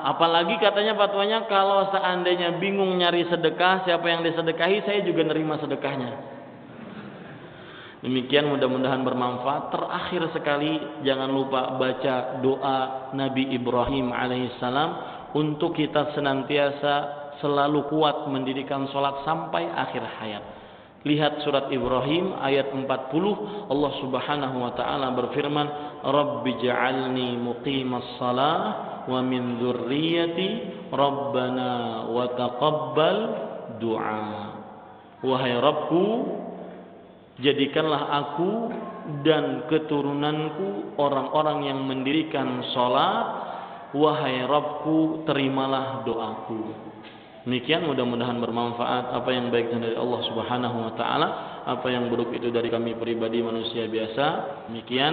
Apalagi katanya fatwanya kalau seandainya bingung nyari sedekah, siapa yang disedekahi, saya juga nerima sedekahnya. Demikian, mudah-mudahan bermanfaat. Terakhir sekali, jangan lupa baca doa Nabi Ibrahim alaihissalam untuk kita senantiasa selalu kuat mendirikan sholat sampai akhir hayat. Lihat surat Ibrahim ayat 40, Allah Subhanahu wa taala berfirman, "Rabbi ja'alni muqimas shalah wa min dzurriyyati rabbana wa taqabbal du'a." Wahai Rabbku, jadikanlah aku dan keturunanku orang-orang yang mendirikan salat. Wahai Rabbku, terimalah doaku. Demikian, mudah-mudahan bermanfaat. Apa yang baik dari Allah Subhanahu wa taala, apa yang buruk itu dari kami pribadi manusia biasa. Demikian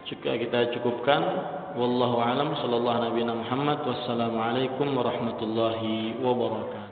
kita cukupkan. Wallahu a'lam. Sallallahu nabiyana Muhammad. Wassalamualaikum warahmatullahi wabarakatuh.